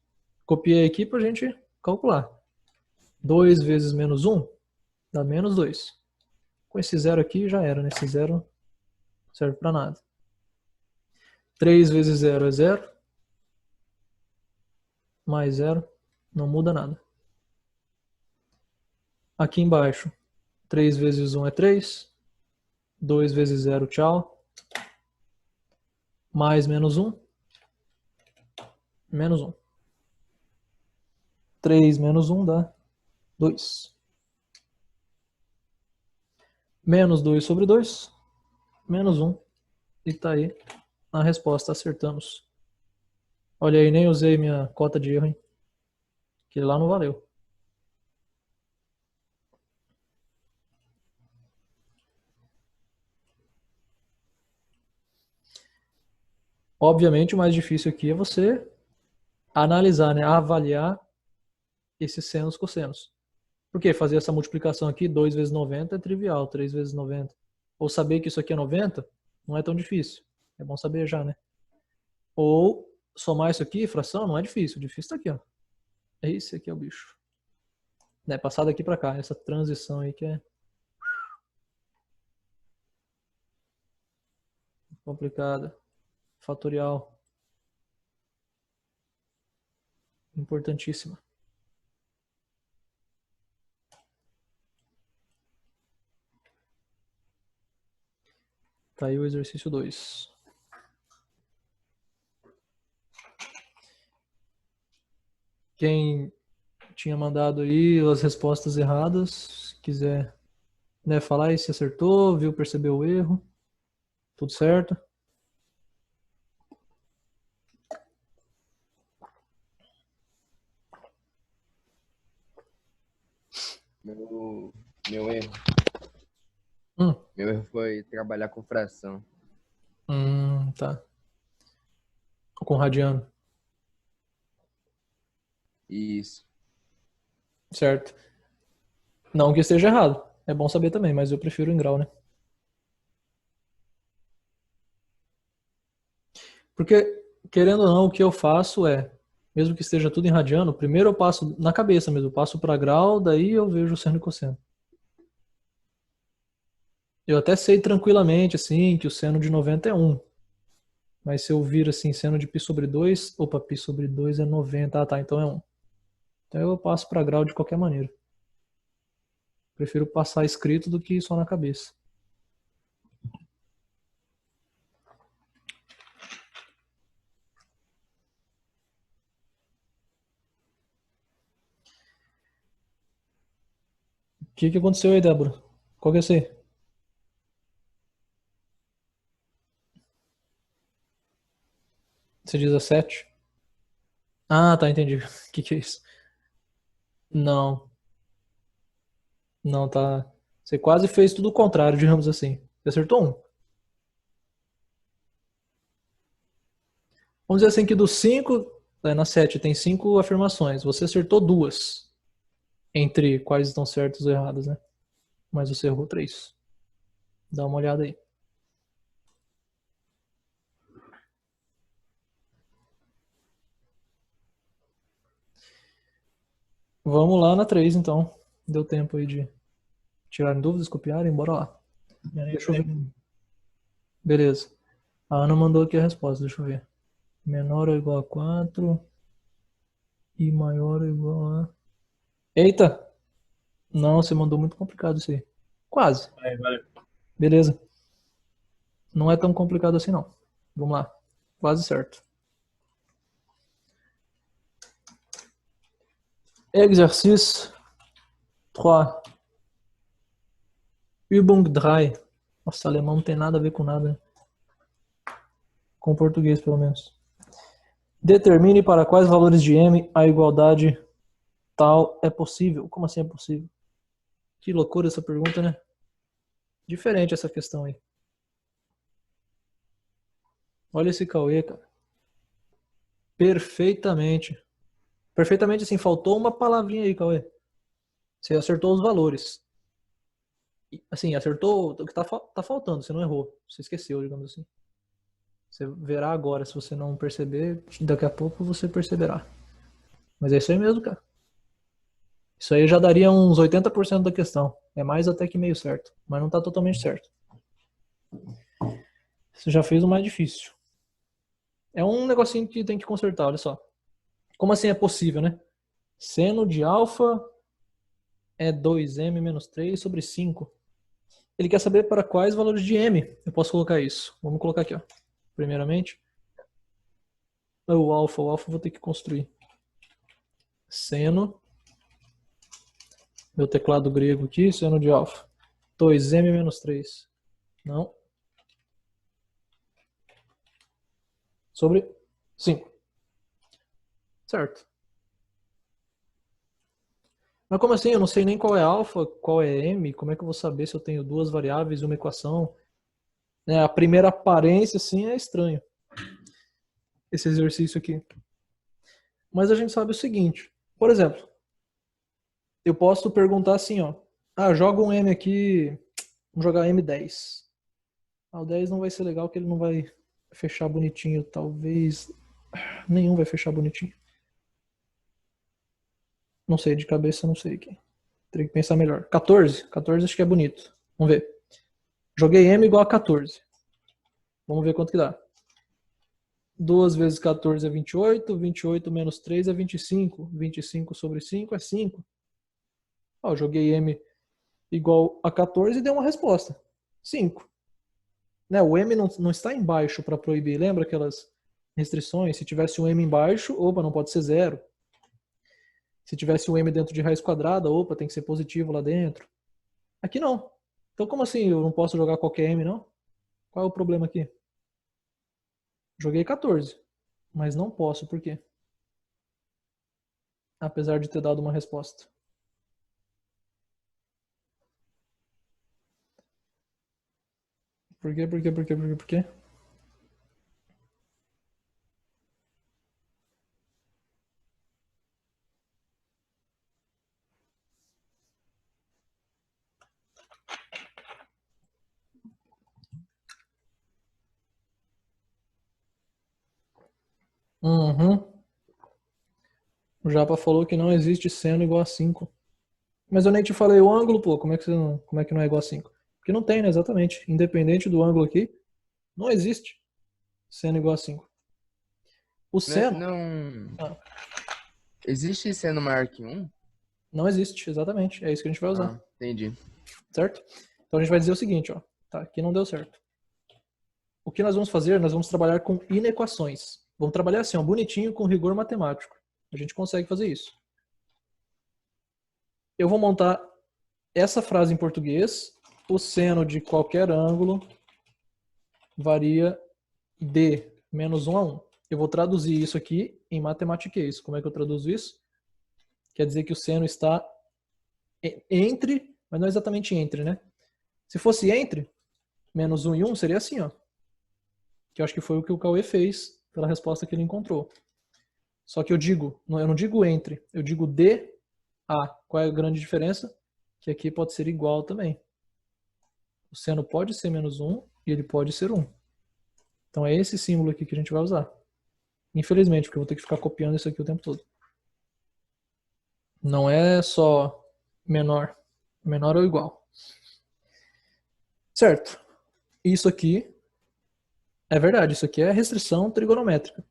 Copiei aqui para a gente calcular. 2 vezes menos 1 dá menos 2. Com esse 0 aqui já era, né? Esse 0 não serve para nada. 3 vezes 0 é 0. Mais 0 não muda nada. Aqui embaixo, 3 vezes 1 é 3. 2 vezes 0, tchau. Mais menos 1. Menos 1. 3 menos 1 dá 2. Menos 2 sobre 2. Menos 1. E tá aí a resposta. Acertamos. Olha aí, nem usei minha cota de erro, hein? Aquele lá não valeu. Obviamente, o mais difícil aqui é você analisar, né? Avaliar esses senos cossenos. Porque fazer essa multiplicação aqui, 2 vezes 90 é trivial, 3 vezes 90. Ou saber que isso aqui é 90 não é tão difícil. É bom saber já, né? Ou somar isso aqui, fração, não é difícil. O difícil tá aqui, ó. Esse aqui é o bicho. Né? Passar daqui pra cá, essa transição aí que é complicada. Fatorial. Importantíssima. Tá aí o exercício 2. Quem tinha mandado aí as respostas erradas, se quiser, né, falar aí se acertou, viu, percebeu o erro, tudo certo? Meu erro. Hum, Meu erro foi trabalhar com fração. tá. Com radiano, Isso. certo. Não que esteja errado, é bom saber também, mas eu prefiro em grau, né? Porque, querendo ou não, o que eu faço é, mesmo que esteja tudo em radiano, primeiro eu passo na cabeça mesmo, eu passo para grau, daí eu vejo o seno e cosseno. Eu até sei tranquilamente, assim, que o seno de 90 é 1. Mas se eu vir, assim, seno de π sobre 2, opa, π sobre 2 é 90, ah tá, então é 1. Então eu passo para grau de qualquer maneira. Prefiro passar escrito do que só na cabeça. O que aconteceu aí, Débora? Qual que é esse aí? Você diz a 7? Ah, tá, entendi. O que é isso? Não, não, tá. Você quase fez tudo o contrário, digamos assim. Você acertou um. Vamos dizer assim que dos 5, na 7 tem 5 afirmações. Você acertou duas. Entre quais estão certas ou erradas, né? Mas você errou 3. Dá uma olhada aí. Vamos lá na 3, então. Deu tempo aí de tirarem dúvidas, copiarem, bora lá. Deixa eu ver. Beleza. A Ana mandou aqui a resposta, deixa eu ver. Menor ou igual a 4 e maior ou igual a... Eita! Não, você mandou muito complicado isso aí. Quase. Beleza. Não é tão complicado assim, não. Vamos lá. Quase certo. Exercício 3. Übung 3. Nossa, alemão não tem nada a ver com nada, né? Com português, pelo menos. Determine para quais valores de M a igualdade tal é possível. Como assim é possível? Que loucura essa pergunta, né? Diferente essa questão aí. Olha esse Cauê, cara. Perfeitamente. Perfeitamente assim, faltou uma palavrinha aí, Cauê. Você acertou os valores. Assim, acertou o que tá faltando, você não errou. Você esqueceu, digamos assim. Você verá agora, se você não perceber, daqui a pouco você perceberá. Mas é isso aí mesmo, cara. Isso aí já daria uns 80% da questão. É mais até que meio certo, mas não tá totalmente certo. Você já fez o mais difícil. É um negocinho que tem que consertar, olha só. Como assim é possível, né? Seno de alfa é 2m menos 3 sobre 5. Ele quer saber para quais valores de m eu posso colocar isso. Vamos colocar aqui, ó. Primeiramente, o alfa eu vou ter que construir. Seno, meu teclado grego aqui, seno de alfa. 2m menos 3. Não. Sobre 5. Certo. Mas como assim? Eu não sei nem qual é alfa, qual é m, como é que eu vou saber se eu tenho duas variáveis e uma equação? Né, a primeira aparência, assim, é estranho, esse exercício aqui. Mas a gente sabe o seguinte, por exemplo, eu posso perguntar assim, ó, joga um m aqui, vamos jogar m10. O 10 não vai ser legal, que ele não vai fechar bonitinho, talvez nenhum vai fechar bonitinho. Não sei, de cabeça não sei aqui. Teria que pensar melhor. 14? 14 acho que é bonito. Vamos ver. Joguei M igual a 14. Vamos ver quanto que dá. 2 vezes 14 é 28. 28 menos 3 é 25. 25 sobre 5 é 5. Ó, joguei M igual a 14 e deu uma resposta. 5. Né, o M não está embaixo para proibir. Lembra aquelas restrições? Se tivesse um M embaixo, opa, não pode ser 0. Se tivesse um m dentro de raiz quadrada, opa, tem que ser positivo lá dentro. Aqui não. Então como assim eu não posso jogar qualquer m, não? Qual é o problema aqui? Joguei 14, mas não posso, por quê? Apesar de ter dado uma resposta. Por quê, por quê, por quê, por quê, por quê? Uhum. O Japa falou que não existe seno igual a 5. Mas eu nem te falei o ângulo, pô. Como é que não é igual a 5? Porque não tem, né? Exatamente. Independente do ângulo aqui, não existe seno igual a 5. O seno Não. ah, Existe seno maior que 1? não existe, exatamente. É isso que a gente vai usar. Entendi. Certo? Então a gente vai dizer o seguinte, ó. Tá, aqui não deu certo. O que nós vamos fazer? Nós vamos trabalhar com inequações. Vamos trabalhar assim, ó, bonitinho, com rigor matemático. A gente consegue fazer isso. Eu vou montar essa frase em português. O seno de qualquer ângulo varia de menos 1 a 1. Eu vou traduzir isso aqui em matematiquês. Como é que eu traduzo isso? Quer dizer que o seno está entre, mas não exatamente entre, né? Se fosse entre, menos 1 e 1 seria assim, ó. Que eu acho que foi o que o Cauê fez pela resposta que ele encontrou. Só que eu não digo entre, eu digo de a. Qual é a grande diferença? Que aqui pode ser igual também. O seno pode ser menos 1 e ele pode ser 1. Então é esse símbolo aqui que a gente vai usar. Infelizmente, porque eu vou ter que ficar copiando isso aqui o tempo todo. Não é só menor. Menor ou igual. Certo. Isso aqui é verdade. Isso aqui é restrição trigonométrica.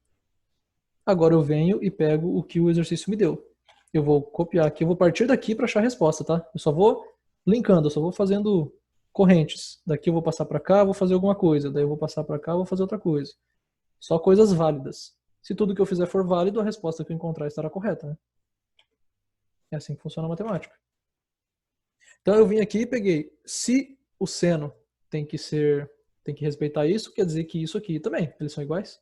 Agora eu venho e pego o que o exercício me deu. Eu vou copiar aqui, eu vou partir daqui para achar a resposta, tá? Eu só vou linkando, eu só vou fazendo correntes. Daqui eu vou passar para cá, vou fazer alguma coisa. Daí eu vou passar para cá, vou fazer outra coisa. Só coisas válidas. Se tudo que eu fizer for válido, a resposta que eu encontrar estará correta, né? É assim que funciona a matemática. Então eu vim aqui e peguei. Se o seno tem que respeitar isso, quer dizer que isso aqui também, eles são iguais.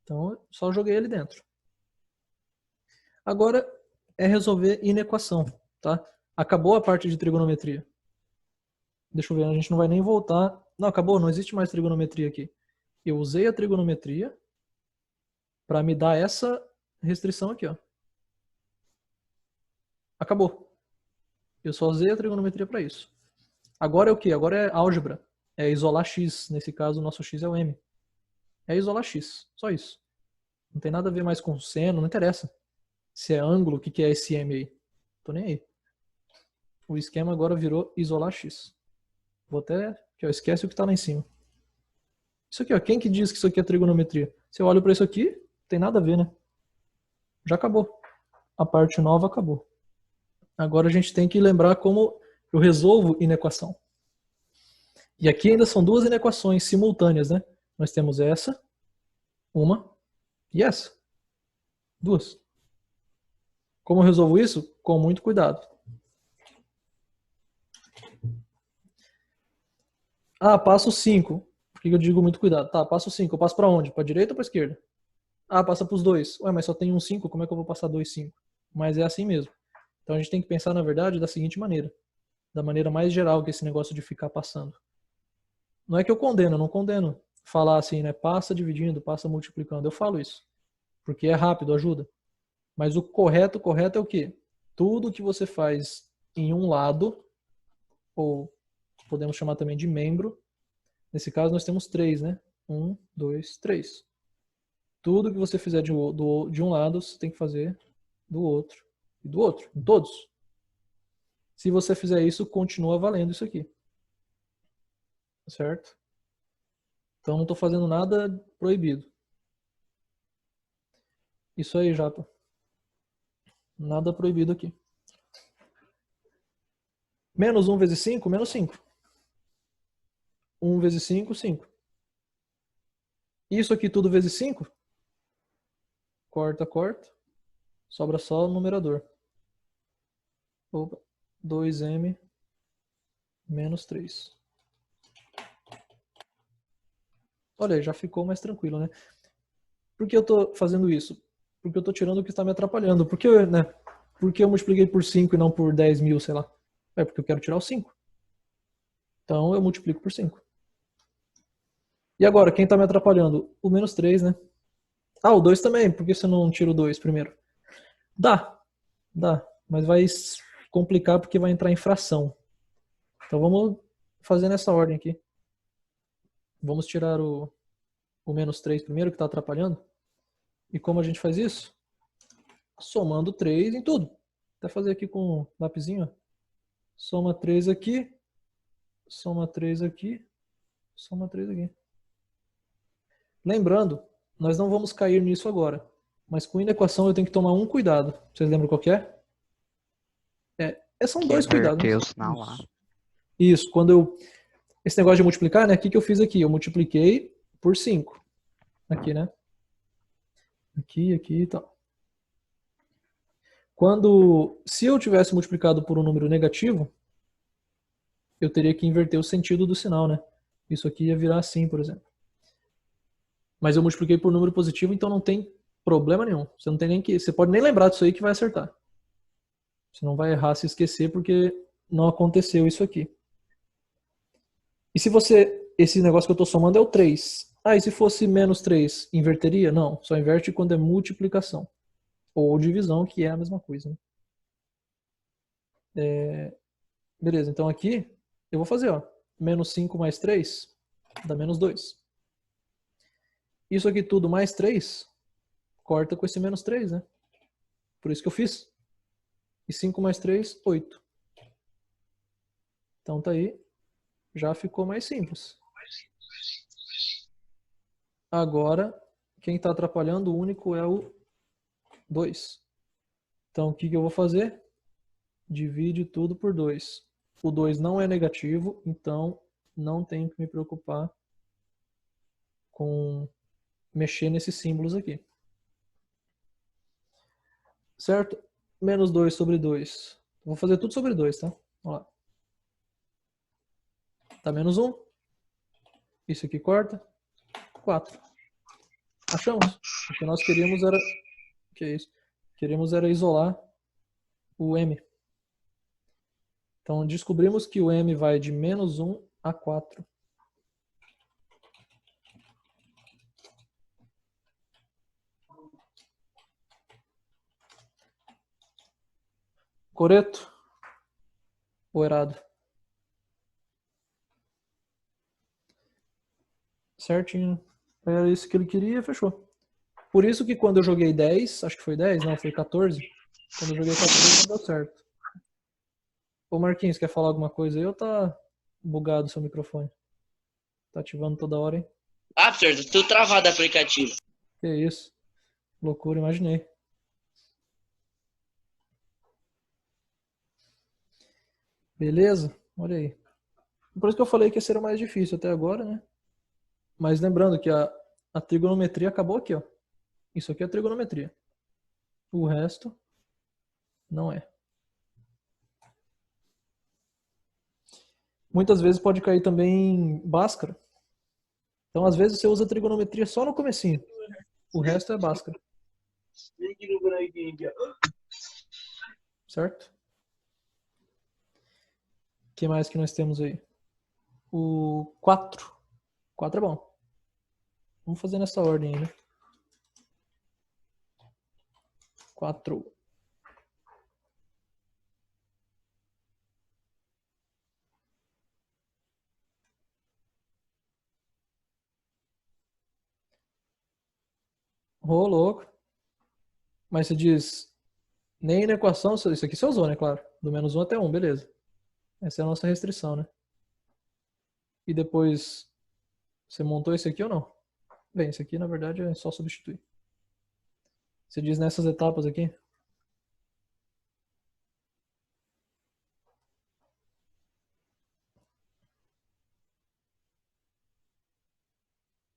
Então eu só joguei ele dentro. Agora é resolver inequação, tá? Acabou a parte de trigonometria. Deixa eu ver, a gente não vai nem voltar. Não, acabou, não existe mais trigonometria aqui. Eu usei a trigonometria para me dar essa restrição aqui, ó. Acabou. Eu só usei a trigonometria para isso. Agora é o quê? Agora é álgebra. É isolar x. Nesse caso, o nosso x é o m. É isolar x. Só isso. Não tem nada a ver mais com seno, não interessa. Se é ângulo, o que é esse m aí? Tô nem aí. O esquema agora virou isolar x. Vou até... Aqui, ó, esquece o que está lá em cima. Isso aqui, ó. Quem que diz que isso aqui é trigonometria? Se eu olho para isso aqui, não tem nada a ver, né? Já acabou. A parte nova acabou. Agora a gente tem que lembrar como eu resolvo inequação. E aqui ainda são duas inequações simultâneas, né? Nós temos essa, uma, e essa. Duas. Como eu resolvo isso? Com muito cuidado. Passo 5. Por que eu digo muito cuidado? Tá, passo 5. Eu passo para onde? Para direita ou para esquerda? Passa para os dois. Ué, mas só tem um 5, como é que eu vou passar 2 5? Mas é assim mesmo. Então a gente tem que pensar, na verdade, da seguinte maneira. Da maneira mais geral que esse negócio de ficar passando. Não é que eu condeno, eu não condeno falar assim, né? Passa dividindo, passa multiplicando. Eu falo isso. Porque é rápido, ajuda. Mas o correto é o quê? Tudo que você faz em um lado, ou podemos chamar também de membro. Nesse caso nós temos 3, né? 1, 2, 3. Tudo que você fizer de um lado, você tem que fazer do outro. E do outro, em todos. Se você fizer isso, continua valendo isso aqui. Certo? Então não estou fazendo nada proibido. Isso aí, Japa. Nada proibido aqui. Menos 1 vezes 5, menos 5. 1 vezes 5, 5. Isso aqui tudo vezes 5. Corta, corta. Sobra só o numerador. Opa. 2m menos 3. Olha aí, já ficou mais tranquilo, né? Por que eu estou fazendo isso? Porque eu estou tirando o que está me atrapalhando. Por que eu multipliquei por 5 e não por 10.000, sei lá? É porque eu quero tirar o 5. Então eu multiplico por 5. E agora, quem está me atrapalhando? O menos 3, né? Ah, o 2 também. Por que você não tira o 2 primeiro? Dá. Mas vai complicar porque vai entrar em fração. Então vamos fazer nessa ordem aqui. Vamos tirar o menos 3 primeiro, que está atrapalhando. E como a gente faz isso? Somando 3 em tudo. Até fazer aqui com um lapisinho. Ó. Soma 3 aqui. Soma 3 aqui. Soma 3 aqui. Lembrando, nós não vamos cair nisso agora. Mas com inequação eu tenho que tomar um cuidado. Vocês lembram qual que é? São dois cuidados. Inverter o sinal lá. Isso, quando eu... Esse negócio de multiplicar, né? O que eu fiz aqui? Eu multipliquei por 5. Aqui, né? Aqui e tal. Se eu tivesse multiplicado por um número negativo, eu teria que inverter o sentido do sinal, né? Isso aqui ia virar assim, por exemplo. Mas eu multipliquei por número positivo, então não tem problema nenhum. Você pode nem lembrar disso aí que vai acertar. Você não vai errar se esquecer porque não aconteceu isso aqui. E se esse negócio que eu estou somando é o 3. Ah, e se fosse menos 3, inverteria? Não, só inverte quando é multiplicação. Ou divisão, que é a mesma coisa. Né? Beleza, então aqui eu vou fazer, ó. Menos 5 mais 3 dá menos 2. Isso aqui tudo mais 3 corta com esse menos 3, né? Por isso que eu fiz. E 5 mais 3, 8. Então tá aí. Já ficou mais simples. Agora, quem está atrapalhando o único é o 2. Então o que eu vou fazer? Divide tudo por 2. O 2 não é negativo, então não tenho que me preocupar com mexer nesses símbolos aqui. Certo? Menos 2 sobre 2. Vou fazer tudo sobre 2, tá? Vamos lá. Tá menos 1. Isso aqui corta. 4. Achamos. O que nós queríamos era... Que é isso? Queríamos era isolar o m. Então descobrimos que o m vai de menos 1 a 4. Correto? Ou errado? Certinho. Era isso que ele queria, fechou. Por isso que quando eu joguei 10, acho que foi 10, não, foi 14. Quando eu joguei 14 não deu certo. Ô Marquinhos, quer falar alguma coisa aí ou tá bugado o seu microfone? Tá ativando toda hora, hein? Ah, professor, tá tudo travado o aplicativo. Que isso? Loucura, imaginei. Beleza? Olha aí. Por isso que eu falei que esse era o mais difícil até agora, né? Mas lembrando que a trigonometria acabou aqui, ó. Isso aqui é trigonometria. O resto não é. Muitas vezes pode cair também Bhaskara. Então, às vezes, você usa trigonometria só no comecinho. O resto é Bhaskara. Certo? que mais que nós temos aí? O 4. 4 é bom. Vamos fazer nessa ordem aí, né? 4. Ô, louco. Mas você diz, nem na equação, isso aqui você usou, né? Claro. Do -1 até 1, beleza. Essa é a nossa restrição, né? E depois, você montou esse aqui ou não? Bem, esse aqui na verdade é só substituir. Você diz nessas etapas aqui?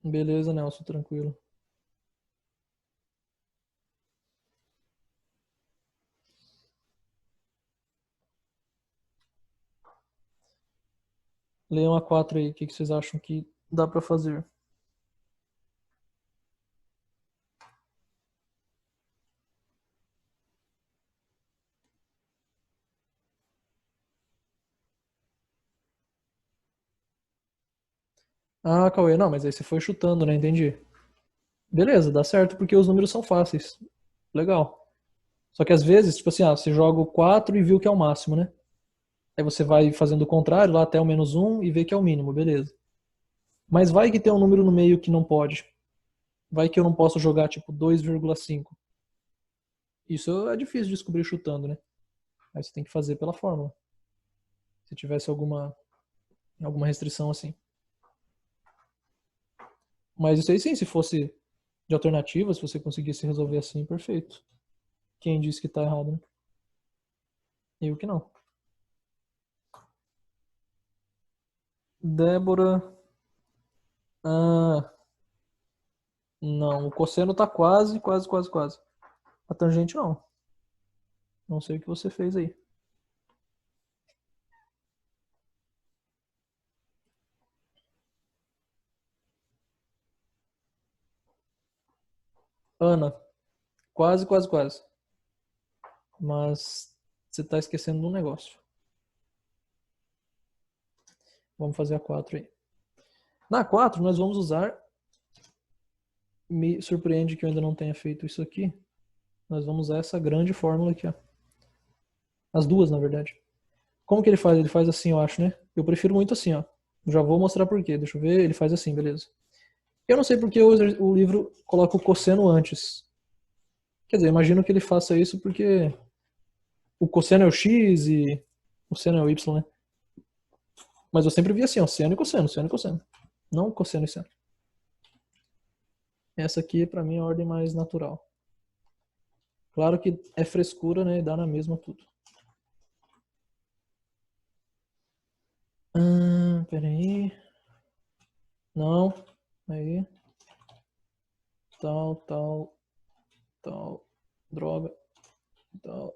Beleza, Nelson, tranquilo. Leiam a 4 aí, o que vocês acham que dá pra fazer? Ah, Cauê, não, mas aí você foi chutando, né? Entendi. Beleza, dá certo porque os números são fáceis. Legal. Só que às vezes, tipo assim, você joga o 4 e viu que é o máximo, né? Aí você vai fazendo o contrário, lá até o -1 e vê que é o mínimo, beleza. Mas vai que tem um número no meio que não pode. Vai que eu não posso jogar tipo 2,5. Isso é difícil de descobrir chutando, né? Aí você tem que fazer pela fórmula. Se tivesse alguma restrição assim. Mas isso aí sim, se fosse de alternativa, se você conseguisse resolver assim, perfeito. Quem disse que tá errado, né? Eu que não. Débora. Ah, não. O cosseno tá quase, quase, quase, quase. A tangente não. Não sei o que você fez aí. Ana. Quase, quase, quase. Mas você tá esquecendo de um negócio. Vamos fazer a 4 aí. Na 4 nós vamos usar. Me surpreende que eu ainda não tenha feito isso aqui. Nós vamos usar essa grande fórmula aqui, ó. As duas, na verdade. Como que ele faz? Ele faz assim, eu acho, né? Eu prefiro muito assim, ó. Já vou mostrar por quê. Deixa eu ver. Ele faz assim, beleza. Eu não sei porque o livro coloca o cosseno antes. Quer dizer, imagino que ele faça isso porque o cosseno é o x e o seno é o y, né? Mas eu sempre vi assim, ó, seno e cosseno, seno e cosseno. Não cosseno e seno. Essa aqui, pra mim, é a ordem mais natural. Claro que é frescura, né? E dá na mesma tudo. Peraí. Não. Aí. Tal, tal, tal. Droga. Tal.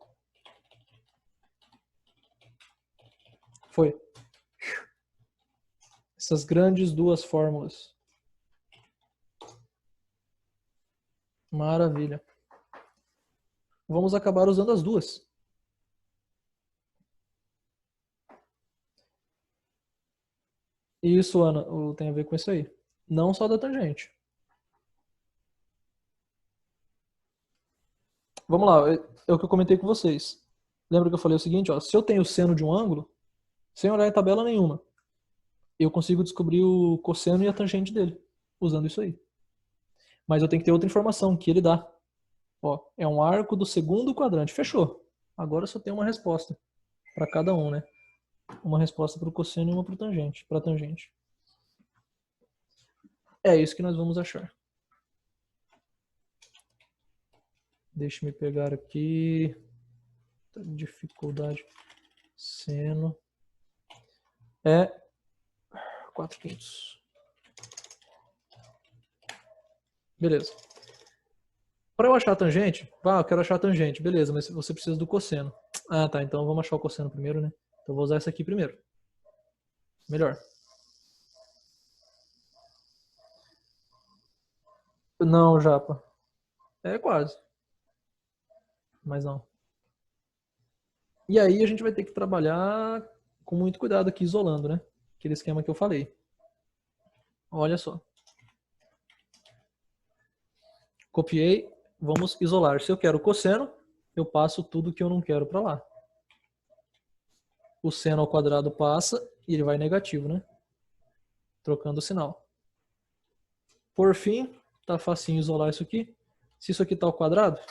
Foi. Essas grandes duas fórmulas. Maravilha. Vamos acabar usando as duas. Isso, Ana, tem a ver com isso aí. Não só da tangente. Vamos lá, é o que eu comentei com vocês. Lembra que eu falei o seguinte, ó, se eu tenho o seno de um ângulo, sem olhar em tabela nenhuma, eu consigo descobrir o cosseno e a tangente dele, usando isso aí. Mas eu tenho que ter outra informação que ele dá. Ó, é um arco do segundo quadrante. Fechou. Agora eu só tenho uma resposta para cada um, né? Uma resposta para o cosseno e uma para a tangente. É isso que nós vamos achar. Deixa-me pegar aqui. Dificuldade. Seno. É 4/5. Beleza. Para eu achar a tangente, eu quero achar a tangente, beleza, mas você precisa do cosseno. Ah, tá, então vamos achar o cosseno primeiro, né? Então eu vou usar essa aqui primeiro. Melhor. Não, Japa. É quase. Mas não. E aí a gente vai ter que trabalhar com muito cuidado aqui, isolando, né? Aquele esquema que eu falei. Olha só. Copiei, vamos isolar. Se eu quero cosseno, eu passo tudo que eu não quero para lá. O seno ao quadrado passa e ele vai negativo, né? Trocando o sinal. Por fim, tá facinho isolar isso aqui. Se isso aqui está ao quadrado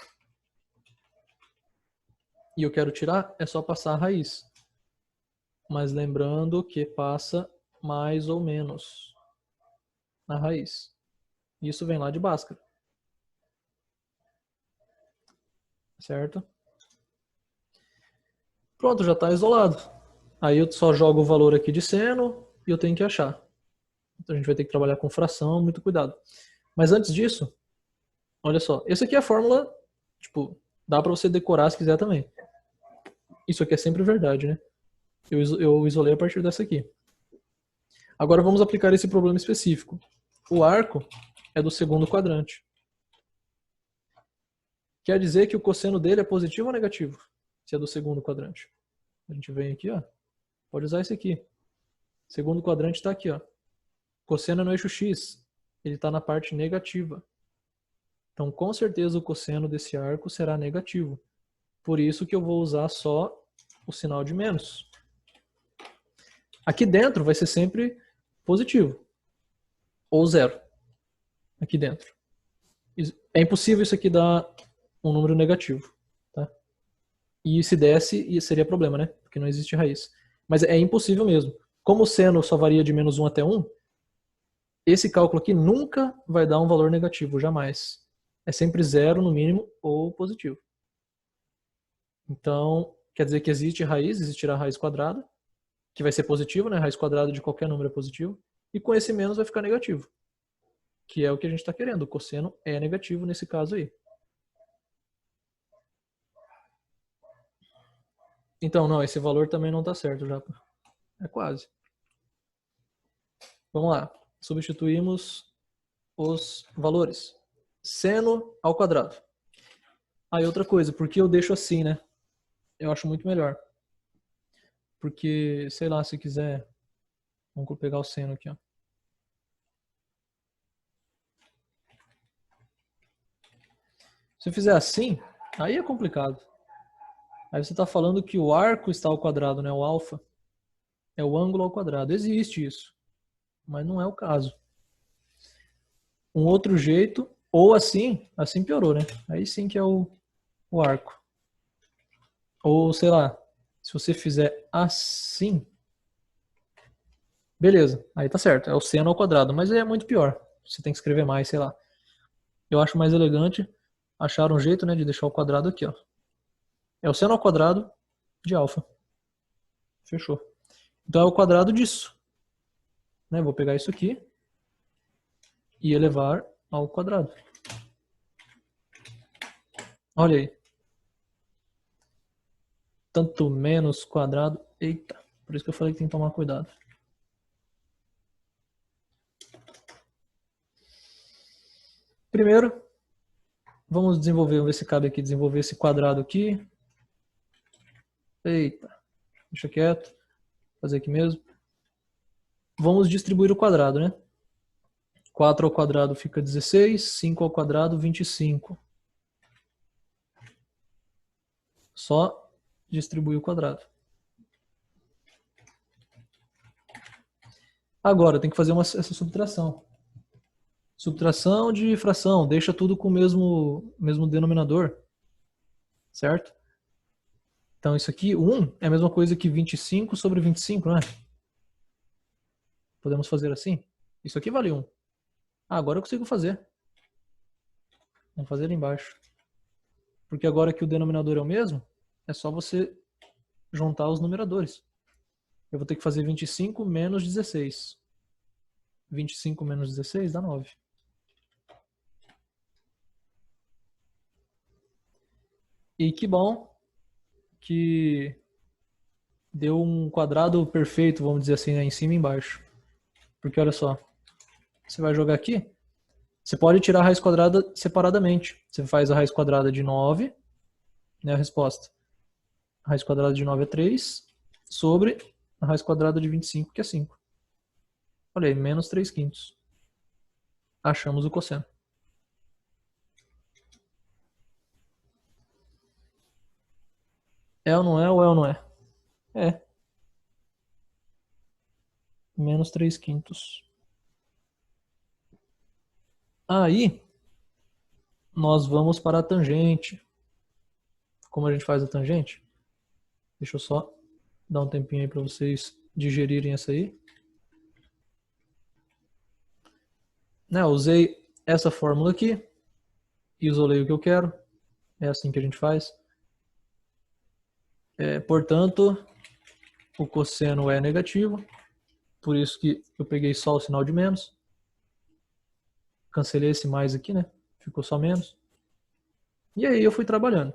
e eu quero tirar, é só passar a raiz. Mas lembrando que passa mais ou menos na raiz. Isso vem lá de Bhaskara. Certo? Pronto, já está isolado. Aí eu só jogo o valor aqui de seno e eu tenho que achar. Então a gente vai ter que trabalhar com fração, muito cuidado. Mas antes disso, olha só. Essa aqui é a fórmula, tipo, dá para você decorar se quiser também. Isso aqui é sempre verdade, né? Eu isolei a partir dessa aqui. Agora vamos aplicar esse problema específico. O arco é do segundo quadrante. Quer dizer que o cosseno dele é positivo ou negativo? Se é do segundo quadrante. A gente vem aqui, ó. Pode usar esse aqui. Segundo quadrante está aqui, ó. Cosseno é no eixo X. Ele está na parte negativa. Então, com certeza, o cosseno desse arco será negativo. Por isso que eu vou usar só o sinal de menos. Aqui dentro vai ser sempre positivo. Ou zero. Aqui dentro. É impossível isso aqui dar um número negativo. Tá? E se desse, seria problema, né? Porque não existe raiz. Mas é impossível mesmo. Como o seno só varia de menos 1 até 1, esse cálculo aqui nunca vai dar um valor negativo, jamais. É sempre zero no mínimo ou positivo. Então, quer dizer que existe raiz, existirá raiz quadrada, que vai ser positivo, né? Raiz quadrada de qualquer número é positivo. E com esse menos vai ficar negativo. Que é o que a gente está querendo. O cosseno é negativo nesse caso aí. Então, não, esse valor também não está certo, já. É quase. Vamos lá. Substituímos os valores. Seno ao quadrado. Aí outra coisa, porque eu deixo assim, né? Eu acho muito melhor. Porque, sei lá, se quiser... Vamos pegar o seno aqui, ó. Se eu fizer assim, aí é complicado. Aí você está falando que o arco está ao quadrado, né? O alfa é o ângulo ao quadrado. Existe isso, mas não é o caso. Um outro jeito, ou assim piorou, né? Aí sim que é o arco. Ou, sei lá, se você fizer assim, beleza, aí tá certo. É o seno ao quadrado, mas é muito pior. Você tem que escrever mais, sei lá. Eu acho mais elegante achar um jeito, né, de deixar o quadrado aqui, ó. É o seno ao quadrado de alfa. Fechou. Então é o quadrado disso. Né? Vou pegar isso aqui e elevar ao quadrado. Olha aí. Tanto menos quadrado. Eita. Por isso que eu falei que tem que tomar cuidado. Primeiro, vamos desenvolver, vamos ver se cabe aqui desenvolver esse quadrado aqui. Eita. Deixa quieto. Vou fazer aqui mesmo. Vamos distribuir o quadrado, né? 4 ao quadrado fica 16, 5 ao quadrado 25. Só distribuir o quadrado. Agora tem que fazer essa subtração. Subtração de fração, deixa tudo com o mesmo denominador. Certo? Então isso aqui, 1 é a mesma coisa que 25 sobre 25, não é? Podemos fazer assim? Isso aqui vale 1. Ah, agora eu consigo fazer. Vamos fazer ali embaixo. Porque agora que o denominador é o mesmo, é só você juntar os numeradores. Eu vou ter que fazer 25 menos 16. 25 menos 16 dá 9. E que bom que deu um quadrado perfeito, vamos dizer assim, né, em cima e embaixo. Porque olha só, você vai jogar aqui, você pode tirar a raiz quadrada separadamente. Você faz a raiz quadrada de 9, né, a resposta. A raiz quadrada de 9 é 3, sobre a a raiz quadrada de 25, que é 5. Olha aí, menos 3/5. Achamos o cosseno. É ou não é, ou é ou não é? É. Menos 3/5. Aí, nós vamos para a tangente. Como a gente faz a tangente? Deixa eu só dar um tempinho aí para vocês digerirem essa aí. Né, eu usei essa fórmula aqui, isolei o que eu quero. É assim que a gente faz. Portanto, o cosseno é negativo. Por isso que eu peguei só o sinal de menos. Cancelei esse mais aqui, né? Ficou só menos. E aí eu fui trabalhando.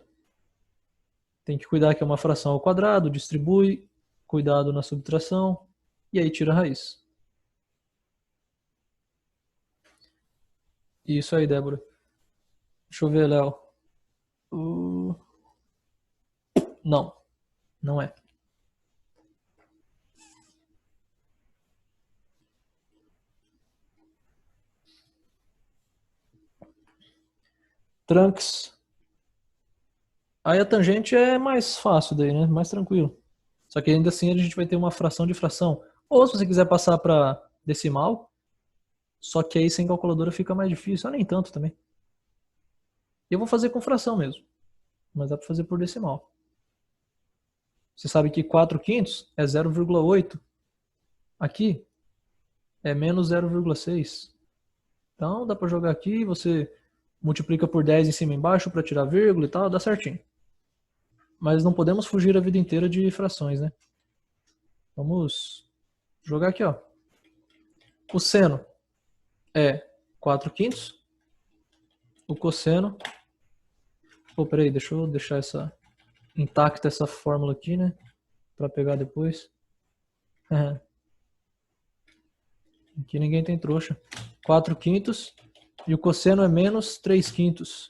Tem que cuidar que é uma fração ao quadrado, distribui, cuidado na subtração, e aí tira a raiz. Isso aí, Débora. Deixa eu ver, Léo. Não, não é. Trunks. Aí a tangente é mais fácil daí, né? Mais tranquilo. Só que ainda assim a gente vai ter uma fração de fração. Ou se você quiser passar para decimal, só que aí sem calculadora fica mais difícil. Ah, nem tanto também. Eu vou fazer com fração mesmo. Mas dá para fazer por decimal. Você sabe que 4/5 é 0,8. Aqui é menos 0,6. Então dá para jogar aqui, você multiplica por 10 em cima e embaixo para tirar vírgula e tal, dá certinho. Mas não podemos fugir a vida inteira de frações, né? Vamos jogar aqui, ó. O seno é 4/5. O cosseno... Pô, peraí, deixa eu deixar intacta essa fórmula aqui, né? Para pegar depois. Aqui ninguém tem trouxa. 4/5 e o cosseno é menos 3/5.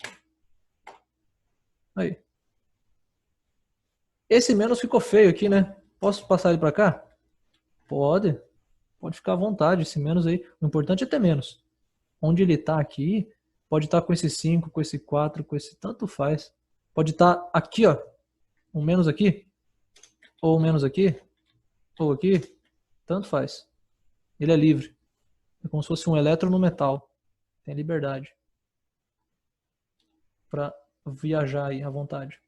Aí. Esse menos ficou feio aqui, né? Posso passar ele para cá? Pode. Pode ficar à vontade, esse menos aí. O importante é ter menos. Onde ele está aqui, pode estar com esse 5, com esse 4, com esse... Tanto faz. Pode estar aqui, ó. Um menos aqui. Ou um menos aqui. Ou aqui. Tanto faz. Ele é livre. É como se fosse um elétron no metal. Tem liberdade. Para viajar aí à vontade.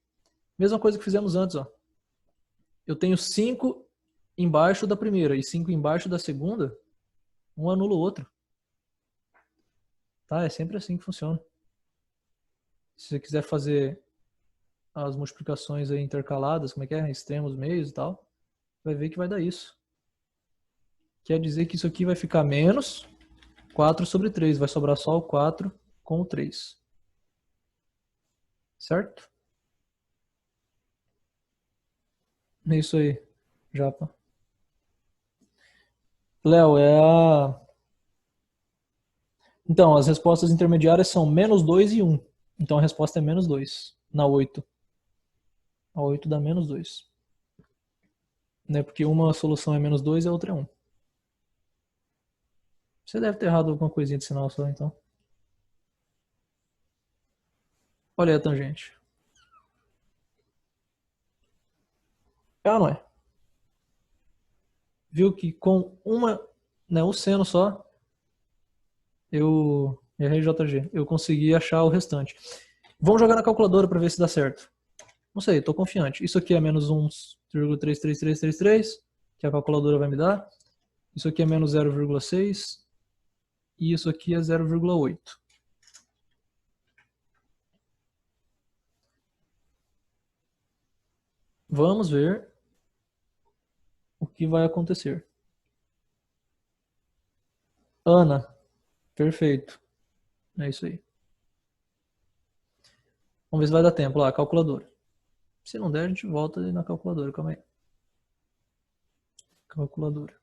Mesma coisa que fizemos antes, ó. Eu tenho 5 embaixo da primeira e 5 embaixo da segunda. Um anula o outro. Tá? É sempre assim que funciona. Se você quiser fazer as multiplicações aí intercaladas, como é que é? Extremos, meios e tal, vai ver que vai dar isso. Quer dizer que isso aqui vai ficar menos 4/3. Vai sobrar só o 4 com o 3. Certo? É isso aí, Japa. Léo, Então, as respostas intermediárias são menos 2 e 1. Então a resposta é menos 2 na 8. A 8 dá menos 2. Né? Porque uma solução é menos 2 e a outra é 1. Você deve ter errado alguma coisinha de sinal só, então. Olha aí a tangente. É ou não é? Viu que com um seno só, eu errei JG. Eu consegui achar o restante. Vamos jogar na calculadora para ver se dá certo. Não sei, estou confiante. Isso aqui é menos 1,33333, que a calculadora vai me dar. Isso aqui é menos 0,6. E isso aqui é 0,8. Vamos ver o que vai acontecer. Ana, perfeito. É isso aí. Vamos ver se vai dar tempo lá, calculadora. Se não der, a gente volta na calculadora. Calma aí. Calculadora.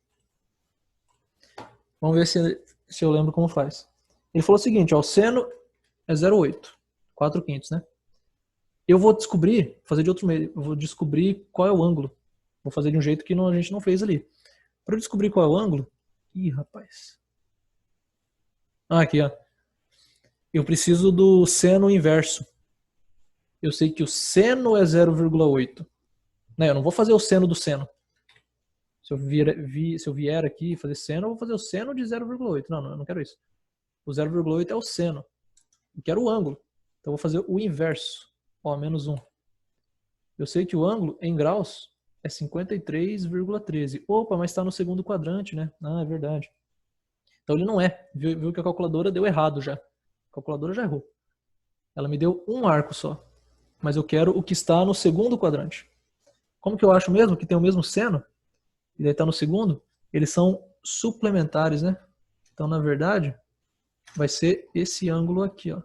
Vamos ver se eu lembro como faz. Ele falou o seguinte, ó, o seno é 0,8. 4/5, né? Eu vou descobrir, fazer de outro meio, eu vou descobrir qual é o ângulo. Vou fazer de um jeito que a gente não fez ali. Para eu descobrir qual é o ângulo... Ih, rapaz. Ah, aqui, ó. Eu preciso do seno inverso. Eu sei que o seno é 0,8. Né, eu não vou fazer o seno do seno. Se eu vier aqui fazer seno, eu vou fazer o seno de 0,8. Não, eu não quero isso. O 0,8 é o seno. Eu quero o ângulo. Então eu vou fazer o inverso. Ó, menos 1. Eu sei que o ângulo em graus é 53,13. Opa, mas está no segundo quadrante, né? Ah, é verdade. Então ele não é. Viu que a calculadora deu errado já. A calculadora já errou. Ela me deu um arco só. Mas eu quero o que está no segundo quadrante. Como que eu acho mesmo que tem o mesmo seno? E daí está no segundo? Eles são suplementares, né? Então, na verdade, vai ser esse ângulo aqui, ó.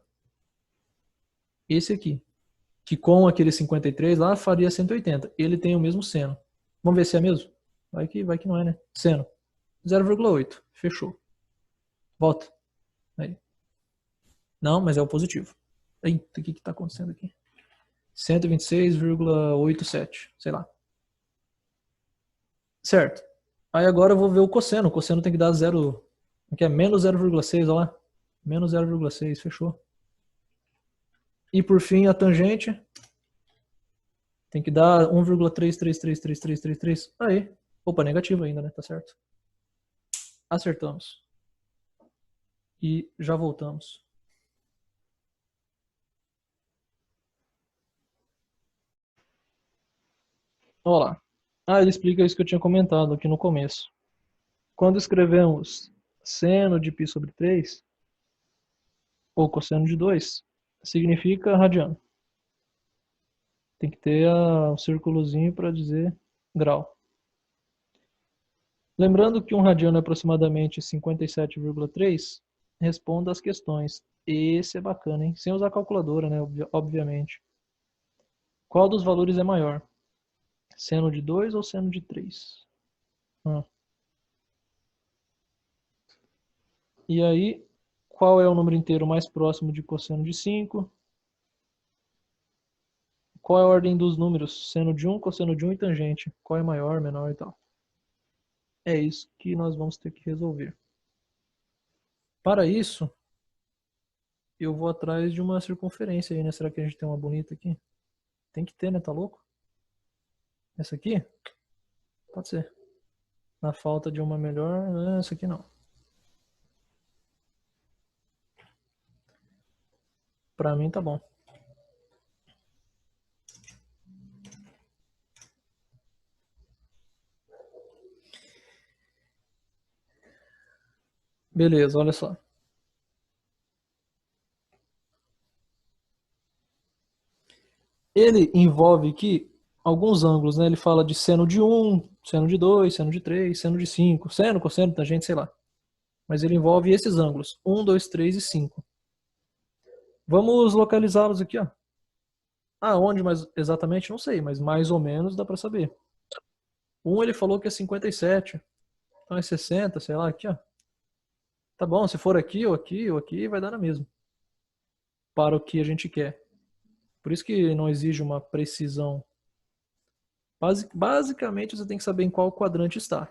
Esse aqui. Que com aquele 53 lá faria 180. Ele tem o mesmo seno. Vamos ver se é mesmo? Vai que não é, né? Seno. 0,8. Fechou. Volta. Aí. Não, mas é o positivo. Eita, o que está acontecendo aqui? 126,87. Sei lá. Certo. Aí agora eu vou ver o cosseno. O cosseno tem que dar 0. Aqui é menos 0,6, olha lá. Menos 0,6, fechou. E por fim a tangente tem que dar 1,333333. Aí. Opa, negativo ainda, né? Tá certo. Acertamos. E já voltamos. Olha lá. Ah, ele explica isso que eu tinha comentado aqui no começo. Quando escrevemos seno de π sobre 3, ou cosseno de 2, significa radiano. Tem que ter um círculozinho para dizer grau. Lembrando que um radiano é aproximadamente 57,3, responda às questões. Esse é bacana, hein? Sem usar calculadora, né? Obviamente. Qual dos valores é maior? Seno de 2 ou seno de 3? E aí, qual é o número inteiro mais próximo de cosseno de 5? Qual é a ordem dos números? Seno de 1, cosseno de 1 e tangente. Qual é maior, menor e tal? É isso que nós vamos ter que resolver. Para isso, eu vou atrás de uma circunferência aí, né? Será que a gente tem uma bonita aqui? Tem que ter, né? Tá louco? Essa aqui? Pode ser. Na falta de uma melhor, essa aqui não. Pra mim tá bom. Beleza, olha só. Ele envolve aqui alguns ângulos, né? Ele fala de seno de 1, seno de 2, seno de 3, seno de 5, seno, cosseno, tangente, sei lá. Mas ele envolve esses ângulos, 1, 2, 3 e 5. Vamos localizá-los aqui, ó. Aonde mais exatamente, não sei, mas mais ou menos dá para saber. 1 ele falou que é 57, então é 60, sei lá, aqui, ó. Tá bom, se for aqui ou aqui ou aqui, vai dar na mesma. Para o que a gente quer. Por isso que não exige uma precisão. Basicamente, você tem que saber em qual quadrante está.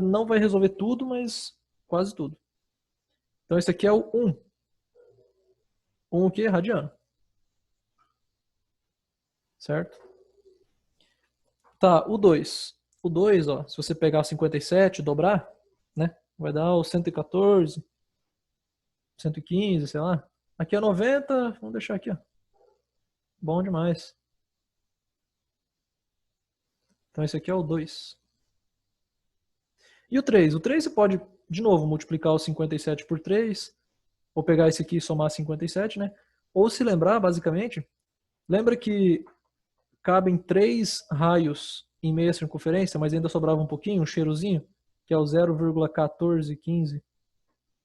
Não vai resolver tudo, mas quase tudo. Então esse aqui é o 1. 1 o quê? Radiano. Certo? Tá, o 2. O 2, ó, se você pegar o 57 e dobrar, né? Vai dar o 114, 115, sei lá. Aqui é 90, vamos deixar aqui, ó. Bom demais. Então esse aqui é o 2. E o 3? O 3 você pode, de novo, multiplicar o 57 por 3, ou pegar esse aqui e somar 57, né? Ou se lembrar, basicamente, lembra que cabem 3 raios em meia circunferência, mas ainda sobrava um pouquinho, um cheirozinho, que é o 0,1415.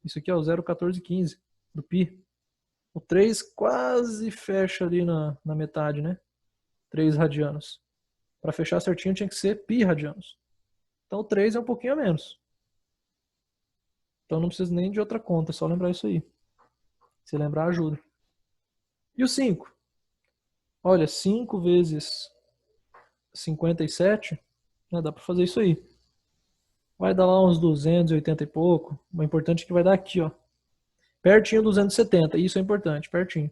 Isso aqui é o 0,1415 do π. O 3 quase fecha ali na metade, né? 3 radianos. Para fechar certinho tinha que ser π radianos. Então o 3 é um pouquinho a menos. Então não precisa nem de outra conta, é só lembrar isso aí. Se lembrar, ajuda. E o 5? Olha, 5 vezes 57, né, dá para fazer isso aí. Vai dar lá uns 280 e pouco. O importante é que vai dar aqui, ó. Pertinho 270. Isso é importante, pertinho.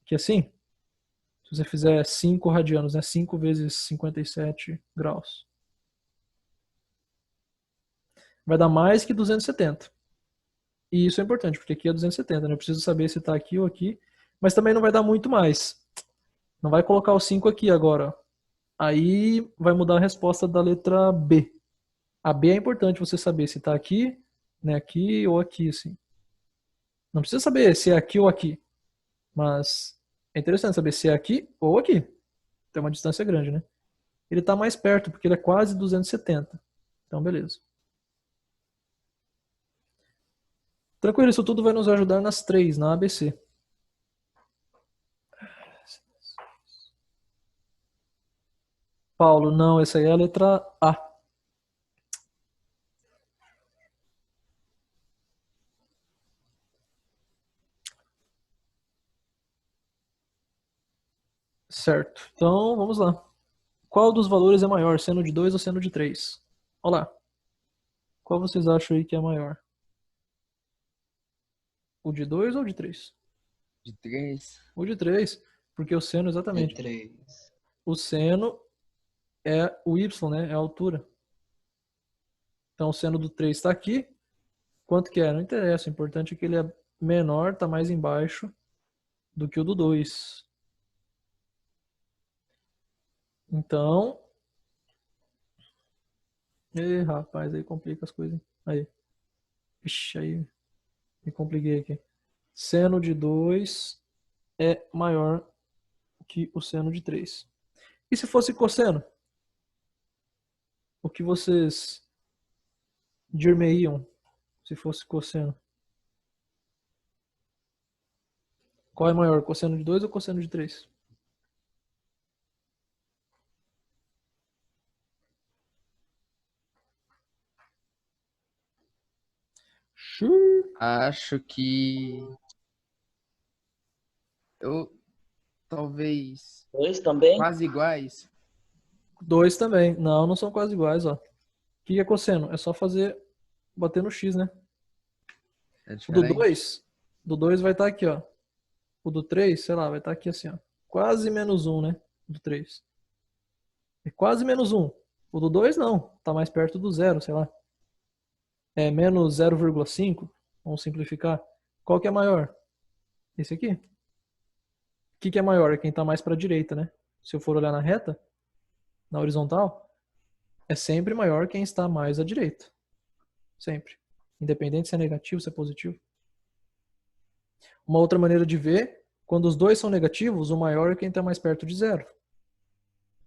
Que assim, se você fizer 5 radianos, né? 5 vezes 57 graus. Vai dar mais que 270. E isso é importante, porque aqui é 270, né? Eu preciso saber se está aqui ou aqui. Mas também não vai dar muito mais. Não vai colocar o 5 aqui agora, ó. Aí vai mudar a resposta da letra B. A B é importante você saber se está aqui, né? Aqui ou aqui, assim. Não precisa saber se é aqui ou aqui. Mas é interessante saber se é aqui ou aqui. Tem uma distância grande, né? Ele está mais perto, porque ele é quase 270. Então, beleza. Tranquilo, isso tudo vai nos ajudar nas 3, na ABC. Paulo, não, essa aí é a letra A. Certo. Então, vamos lá. Qual dos valores é maior, seno de 2 ou seno de 3? Olha lá. Qual vocês acham aí que é maior? O de 2 ou o de 3? De 3. O de 3, porque o seno, De exatamente. 3. O seno é o y, né? É a altura. Então, o seno do 3 está aqui. Quanto que é? Não interessa. O importante é que ele é menor, está mais embaixo do que o do 2. Então... rapaz, aí complica as coisas. Aí. Ixi, aí me compliquei aqui. Seno de 2 é maior que o seno de 3. E se fosse cosseno? O que vocês dir-me-iam se fosse cosseno? Qual é maior, cosseno de 2 ou cosseno de 3? Acho que eu talvez 2 também? quase iguais. 2 também. Não, não são quase iguais, ó. O que é cosseno? É só bater no x, né? É O do diferente. 2, do 2 vai estar aqui, ó. O do 3, sei lá, vai estar aqui assim, ó. Quase menos 1, né? O do 3. É quase menos 1. O do 2 não. Tá mais perto do zero, sei lá. É menos 0,5. Vamos simplificar. Qual que é maior? Esse aqui. O que é maior? É quem tá mais para a direita, né? Se eu for olhar na reta, na horizontal, é sempre maior quem está mais à direita. Sempre. Independente se é negativo, se é positivo. Uma outra maneira de ver, quando os dois são negativos, o maior é quem está mais perto de zero.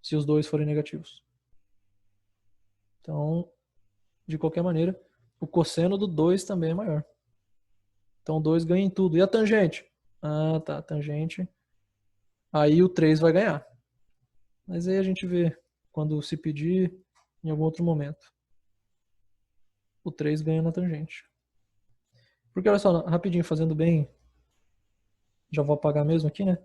Se os dois forem negativos. Então, de qualquer maneira, o cosseno do 2 também é maior. Então, 2 ganha em tudo. E a tangente? Ah, tá, tangente. Aí o 3 vai ganhar. Mas aí a gente vê quando se pedir em algum outro momento. O 3 ganha na tangente. Porque olha só, rapidinho, fazendo bem. Já vou apagar mesmo aqui, né?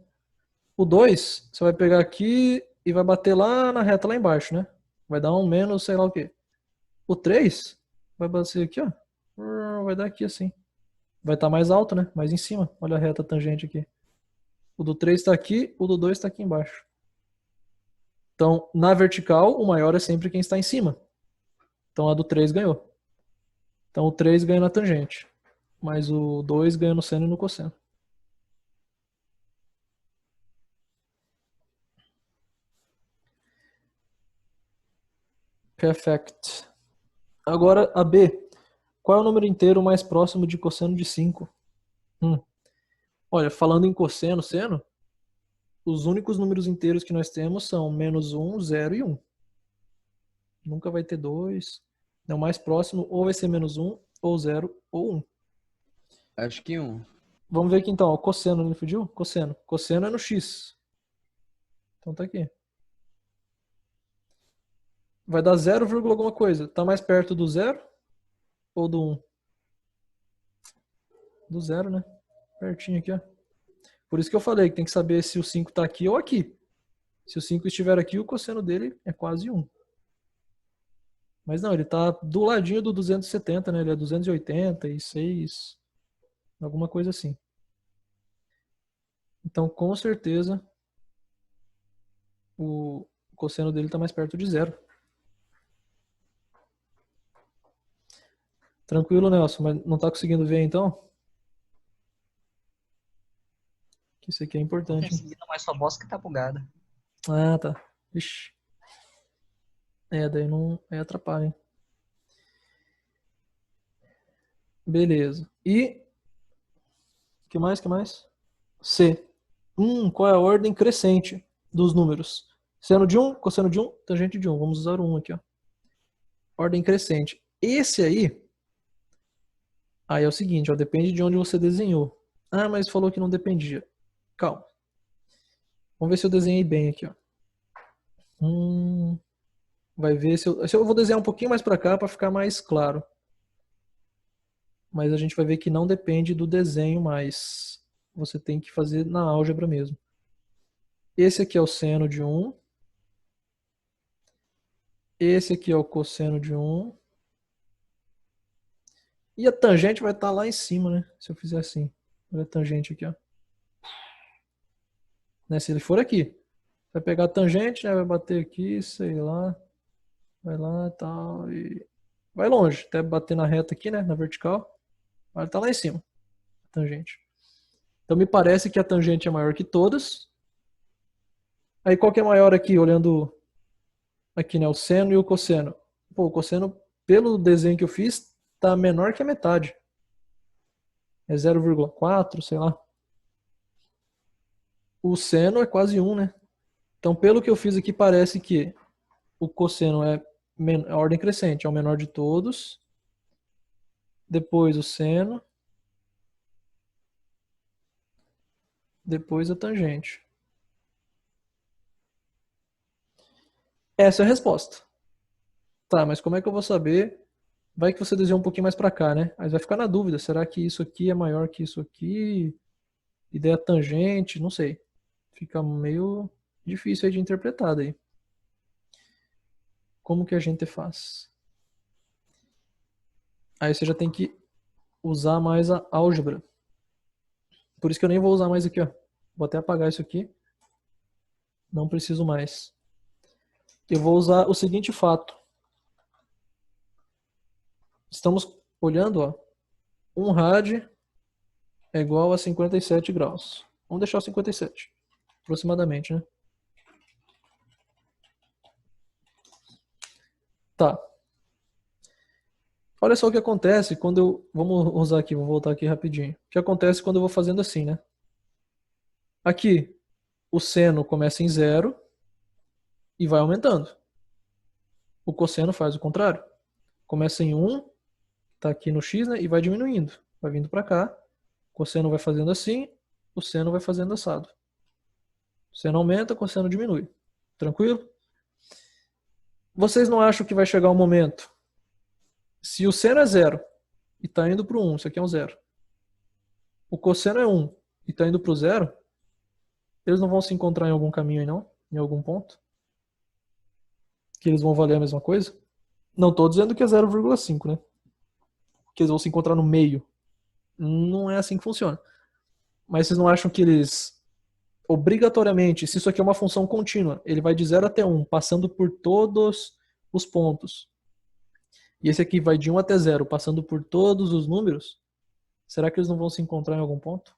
O 2, você vai pegar aqui e vai bater lá na reta lá embaixo, né? Vai dar um menos sei lá o quê. O 3 vai bater aqui, ó. Vai dar aqui assim. Vai estar mais alto, né? Mais em cima. Olha a reta tangente aqui. O do 3 está aqui, o do 2 está aqui embaixo. Então, na vertical, o maior é sempre quem está em cima. Então, a do 3 ganhou. Então, o 3 ganha na tangente. Mas o 2 ganha no seno e no cosseno. Perfect. Agora, a B. Qual é o número inteiro mais próximo de cosseno de 5? Olha, falando em cosseno, seno, os únicos números inteiros que nós temos são menos 1, 0 e 1. Nunca vai ter 2. O mais próximo ou vai ser menos 1, ou 0, ou 1. Acho que 1. Vamos ver aqui então, o cosseno, ele fugiu? Cosseno. Cosseno é no x. Então tá aqui. Vai dar 0, alguma coisa. Tá mais perto do 0 ou do 1? Do 0, né? Pertinho aqui, ó. Por isso que eu falei que tem que saber se o 5 tá aqui ou aqui. Se o 5 estiver aqui, o cosseno dele é quase 1. Mas não, ele está do ladinho do 270, né? Ele é 286, alguma coisa assim. Então, com certeza, o cosseno dele está mais perto de zero. Tranquilo, Nelson, mas não está conseguindo ver então? Que isso aqui é Tô importante, hein? conseguindo, mas sua voz que tá bugada. Ah, tá. Ixi. Daí não atrapalha, hein? Beleza. E que mais? C. Qual é a ordem crescente dos números? Seno de 1, cosseno de 1, tangente de 1. Vamos usar o 1 aqui, ó. Ordem crescente. Esse aí é o seguinte, ó, depende de onde você desenhou. Ah, mas falou que não dependia. Calma. Vamos ver se eu desenhei bem aqui, ó. Vai ver se eu vou desenhar um pouquinho mais para cá para ficar mais claro. Mas a gente vai ver que não depende do desenho mais. Você tem que fazer na álgebra mesmo. Esse aqui é o seno de 1. Esse aqui é o cosseno de 1. E a tangente vai estar lá em cima, né? Se eu fizer assim. Olha a tangente aqui, ó. Né? Se ele for aqui. Vai pegar a tangente, né? Vai bater aqui, sei lá. Vai lá e tal. E vai longe. Até bater na reta aqui, né? Na vertical. Vai estar lá em cima. A tangente. Então me parece que a tangente é maior que todas. Aí qual que é maior aqui, olhando aqui, né? O seno e o cosseno. Pô, o cosseno, pelo desenho que eu fiz, tá menor que a metade. É 0,4, sei lá. O seno é quase 1, né? Então, pelo que eu fiz aqui, parece que o cosseno é a ordem crescente, é o menor de todos. Depois o seno. Depois a tangente. Essa é a resposta. Tá, mas como é que eu vou saber? Vai que você desenhou um pouquinho mais para cá, né? Aí vai ficar na dúvida, será que isso aqui é maior que isso aqui? Ideia tangente, não sei. Fica meio difícil aí de interpretar daí. Como que a gente faz? Aí você já tem que usar mais a álgebra. Por isso que eu nem vou usar mais aqui, ó. Vou até apagar isso aqui. Não preciso mais. Eu vou usar o seguinte fato. Estamos olhando, ó. 1 rad é igual a 57 graus. Vamos deixar o 57. Aproximadamente, né? Tá. Olha só o que acontece quando eu... Vamos usar aqui, vou voltar aqui rapidinho. O que acontece quando eu vou fazendo assim, né? Aqui, o seno começa em 0 e vai aumentando. O cosseno faz o contrário. Começa em 1, tá aqui no x, né? E vai diminuindo. Vai vindo para cá. O cosseno vai fazendo assim, o seno vai fazendo assado. O seno aumenta, o cosseno diminui. Tranquilo? Vocês não acham que vai chegar um momento, se o seno é 0 e está indo para o 1, isso aqui é um 0. O cosseno é 1 e está indo para o 0, eles não vão se encontrar em algum caminho aí não? Em algum ponto? Que eles vão valer a mesma coisa? Não estou dizendo que é 0,5, né? Que eles vão se encontrar no meio. Não é assim que funciona. Mas vocês não acham que eles, obrigatoriamente, se isso aqui é uma função contínua, ele vai de 0 até 1, passando por todos os pontos. E esse aqui vai de 1 até 0, passando por todos os números. Será que eles não vão se encontrar em algum ponto?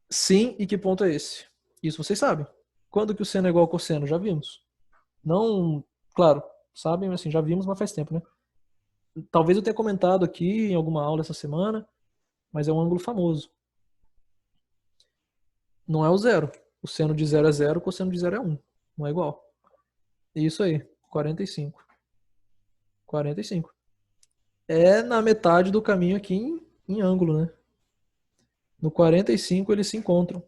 Sim, e que ponto é esse? Isso vocês sabem. Quando que o seno é igual ao cosseno? Já vimos. Não, claro, sabem, assim, já vimos, mas faz tempo, né? Talvez eu tenha comentado aqui em alguma aula essa semana, mas é um ângulo famoso. Não é o zero. O seno de 0 é 0, o cosseno de 0 é 1. Não é igual. Isso aí, 45. 45. É na metade do caminho aqui em ângulo, né? No 45 eles se encontram.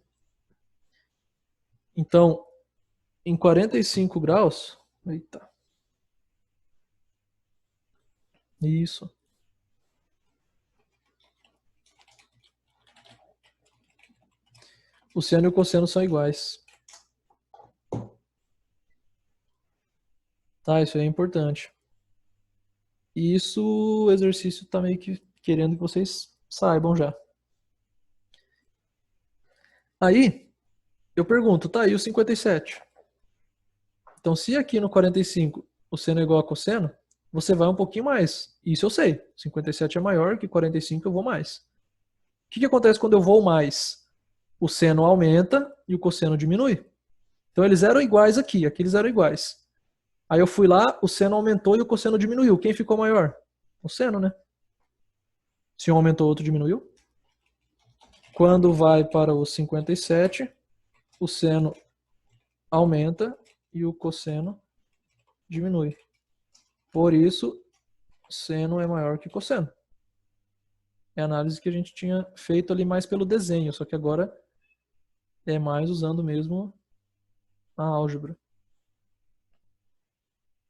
Então, em 45 graus... Eita. Isso. O seno e o cosseno são iguais. Tá, isso aí é importante. E isso o exercício tá meio que querendo que vocês saibam já. Aí, eu pergunto, tá, e o 57? Então, se aqui no 45 o seno é igual a cosseno, você vai um pouquinho mais. Isso eu sei. 57 é maior que 45, eu vou mais. O que acontece quando eu vou mais? O seno aumenta e o cosseno diminui. Então, eles eram iguais aqui eles eram iguais. Aí eu fui lá, o seno aumentou e o cosseno diminuiu. Quem ficou maior? O seno, né? Se um aumentou, o outro diminuiu. Quando vai para o 57, o seno aumenta e o cosseno diminui. Por isso, seno é maior que cosseno. É a análise que a gente tinha feito ali mais pelo desenho, só que agora é mais usando mesmo a álgebra.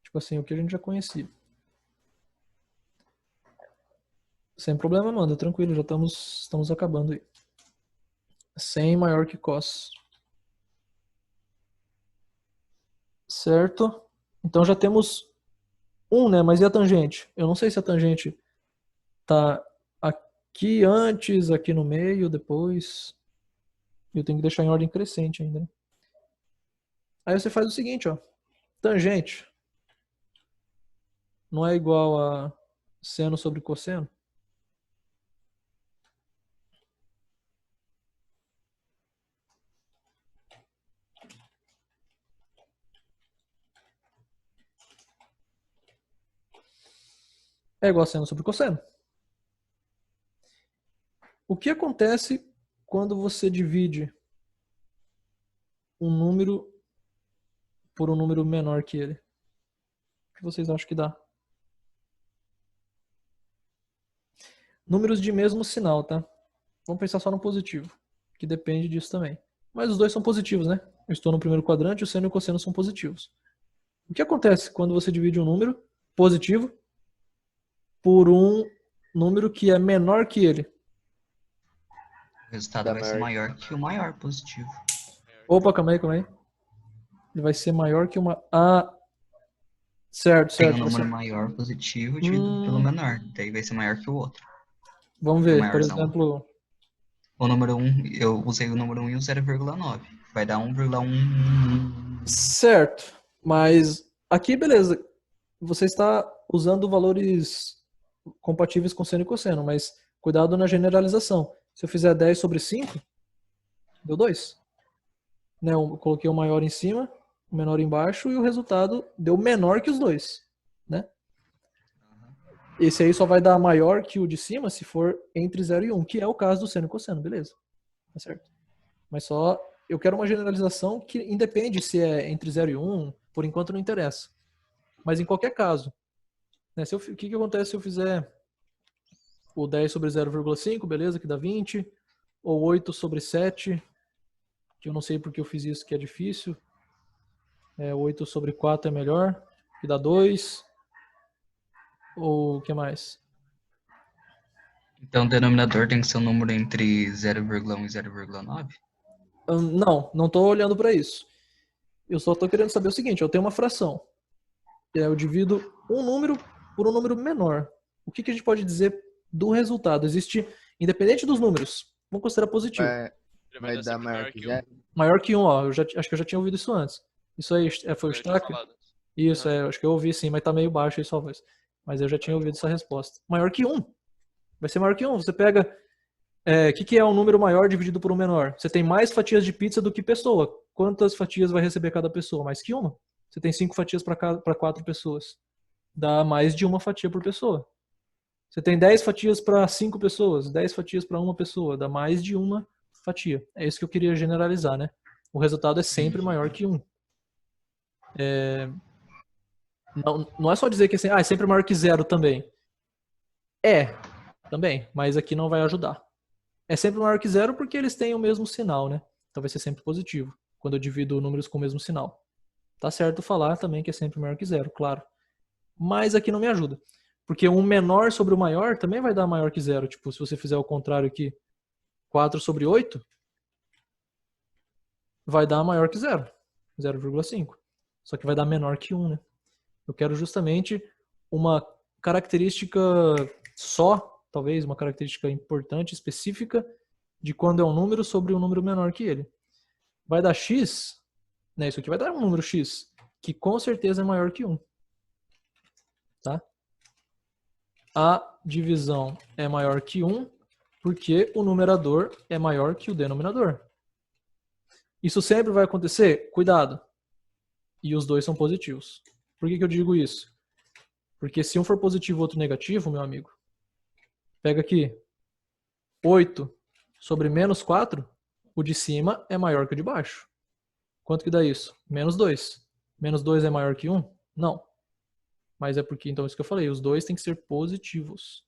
Tipo assim, o que a gente já conhecia. Sem problema, Amanda, tranquilo, já estamos acabando aí. 100 maior que cos. Certo? Então já temos 1, né? Mas e a tangente? Eu não sei se a tangente tá aqui antes, aqui no meio, depois. Eu tenho que deixar em ordem crescente ainda, né? Aí você faz o seguinte, ó. Tangente não é igual a seno sobre cosseno? É igual a seno sobre cosseno. O que acontece quando você divide um número por um número menor que ele? O que vocês acham que dá? Números de mesmo sinal, tá? Vamos pensar só no positivo, que depende disso também. Mas os dois são positivos, né? Eu estou no primeiro quadrante, o seno e o cosseno são positivos. O que acontece quando você divide um número positivo por um número que é menor que ele? O resultado vai ser maior que o maior positivo. Opa, calma aí, calma aí. Ele vai ser maior que uma... Ah, certo, Tem certo. um número maior positivo dividido pelo menor. Daí vai ser maior que o outro. Vamos Que é ver, maior por não. exemplo... O número 1, eu usei o número 1 e o 0,9. Vai dar 1,1. Certo, mas aqui, beleza. Você está usando valores compatíveis com seno e cosseno, mas cuidado na generalização. Se eu fizer 10 sobre 5, deu 2. Né, eu coloquei o maior em cima, o menor embaixo, e o resultado deu menor que os dois. Né? Esse aí só vai dar maior que o de cima se for entre 0 e 1, que é o caso do seno e cosseno, beleza. Tá certo? Mas só eu quero uma generalização que independe se é entre 0 e 1, por enquanto não interessa. Mas em qualquer caso, né, o que acontece se eu fizer o 10 sobre 0,5, beleza, que dá 20, ou 8 sobre 7, que eu não sei porque eu fiz isso, que é difícil. 8 sobre 4 é melhor, que dá 2. Ou o que mais? Então o denominador tem que ser um número entre 0,1 e 0,9? Não estou olhando para isso. Eu só estou querendo saber o seguinte, eu tenho uma fração. Eu divido um número por um número menor. O que a gente pode dizer do resultado? Existe, independente dos números, vamos considerar positivo. Vai dar maior que 0? Maior que 1, ó. Acho que eu já tinha ouvido isso antes. Isso aí foi o Stacker? Isso, acho que eu ouvi sim, mas tá meio baixo aí sua voz. Mas eu já tinha ouvido essa resposta. Maior que 1. Vai ser maior que 1. Você pega... O que é um número maior dividido por um menor? Você tem mais fatias de pizza do que pessoa. Quantas fatias vai receber cada pessoa? Mais que uma. Você tem 5 fatias para 4 pessoas. Dá mais de uma fatia por pessoa. Você tem 10 fatias para 5 pessoas, 10 fatias para uma pessoa, dá mais de uma fatia. É isso que eu queria generalizar, né? O resultado é sempre maior que 1. Não é só dizer que é sempre maior que 0 também. Também, mas aqui não vai ajudar. É sempre maior que 0 porque eles têm o mesmo sinal, né? Então vai ser sempre positivo, quando eu divido números com o mesmo sinal. Tá certo falar também que é sempre maior que 0, claro. Mas aqui não me ajuda. Porque um menor sobre o maior também vai dar maior que 0. Tipo, se você fizer o contrário aqui, 4 sobre 8, vai dar maior que 0. 0,5. Só que vai dar menor que 1, né? Eu quero justamente uma característica só, talvez uma característica importante, específica, de quando é um número sobre um número menor que ele. Vai dar x, né? Isso aqui vai dar um número x, que com certeza é maior que 1. Tá? A divisão é maior que 1, porque o numerador é maior que o denominador. Isso sempre vai acontecer? Cuidado. E os dois são positivos. Por que eu digo isso? Porque se um for positivo e outro negativo, meu amigo, pega aqui, 8 sobre menos 4, o de cima é maior que o de baixo. Quanto que dá isso? Menos 2. Menos 2 é maior que 1? Não. Mas é porque, então, isso que eu falei, os dois têm que ser positivos.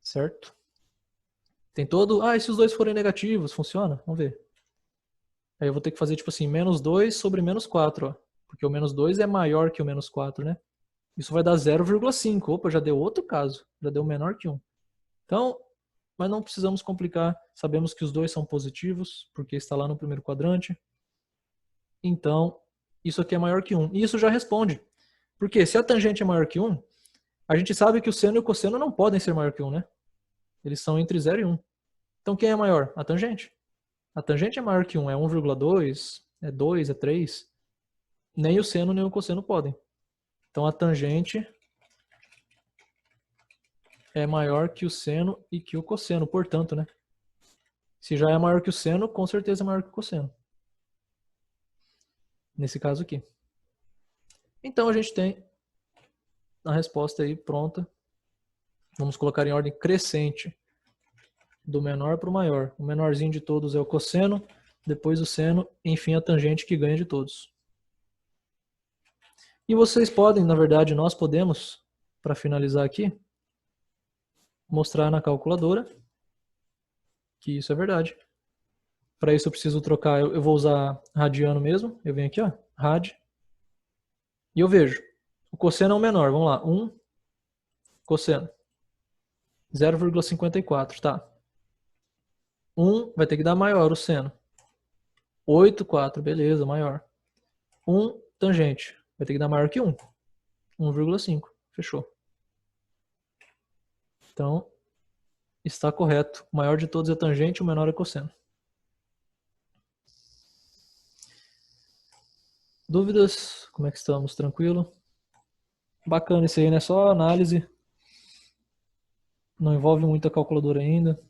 Certo? Tem todo... Ah, e se os dois forem negativos, funciona? Vamos ver. Aí eu vou ter que fazer, tipo assim, menos 2 sobre menos 4, ó. Porque o menos 2 é maior que o menos 4, né? Isso vai dar 0,5. Opa, já deu outro caso. Já deu menor que 1. Então, mas não precisamos complicar. Sabemos que os dois são positivos, porque está lá no primeiro quadrante. Então, isso aqui é maior que 1. E isso já responde. Porque se a tangente é maior que 1, a gente sabe que o seno e o cosseno não podem ser maior que 1, né? Eles são entre 0 e 1. Então, quem é maior? A tangente. A tangente é maior que 1. É 1,2, é 2, é 3. Nem o seno nem o cosseno podem. Então, a tangente é maior que o seno e que o cosseno, portanto, né? Se já é maior que o seno, com certeza é maior que o cosseno. Nesse caso aqui. Então, a gente tem a resposta aí pronta. Vamos colocar em ordem crescente, do menor para o maior. O menorzinho de todos é o cosseno, depois o seno, enfim a tangente que ganha de todos. E vocês podem, na verdade, nós podemos, para finalizar aqui, mostrar na calculadora que isso é verdade. Para isso eu preciso trocar, eu vou usar radiano mesmo, eu venho aqui, ó, rad, e eu vejo, o cosseno é o menor, vamos lá, 1 cosseno, 0,54, tá. 1 vai ter que dar maior o seno. 8, 4, beleza, maior. 1 tangente, vai ter que dar maior que 1. 1,5, fechou. Então, está correto. O maior de todos é tangente, o menor é cosseno. Dúvidas? Como é que estamos? Tranquilo? Bacana isso aí, né? Só análise. Não envolve muita calculadora ainda.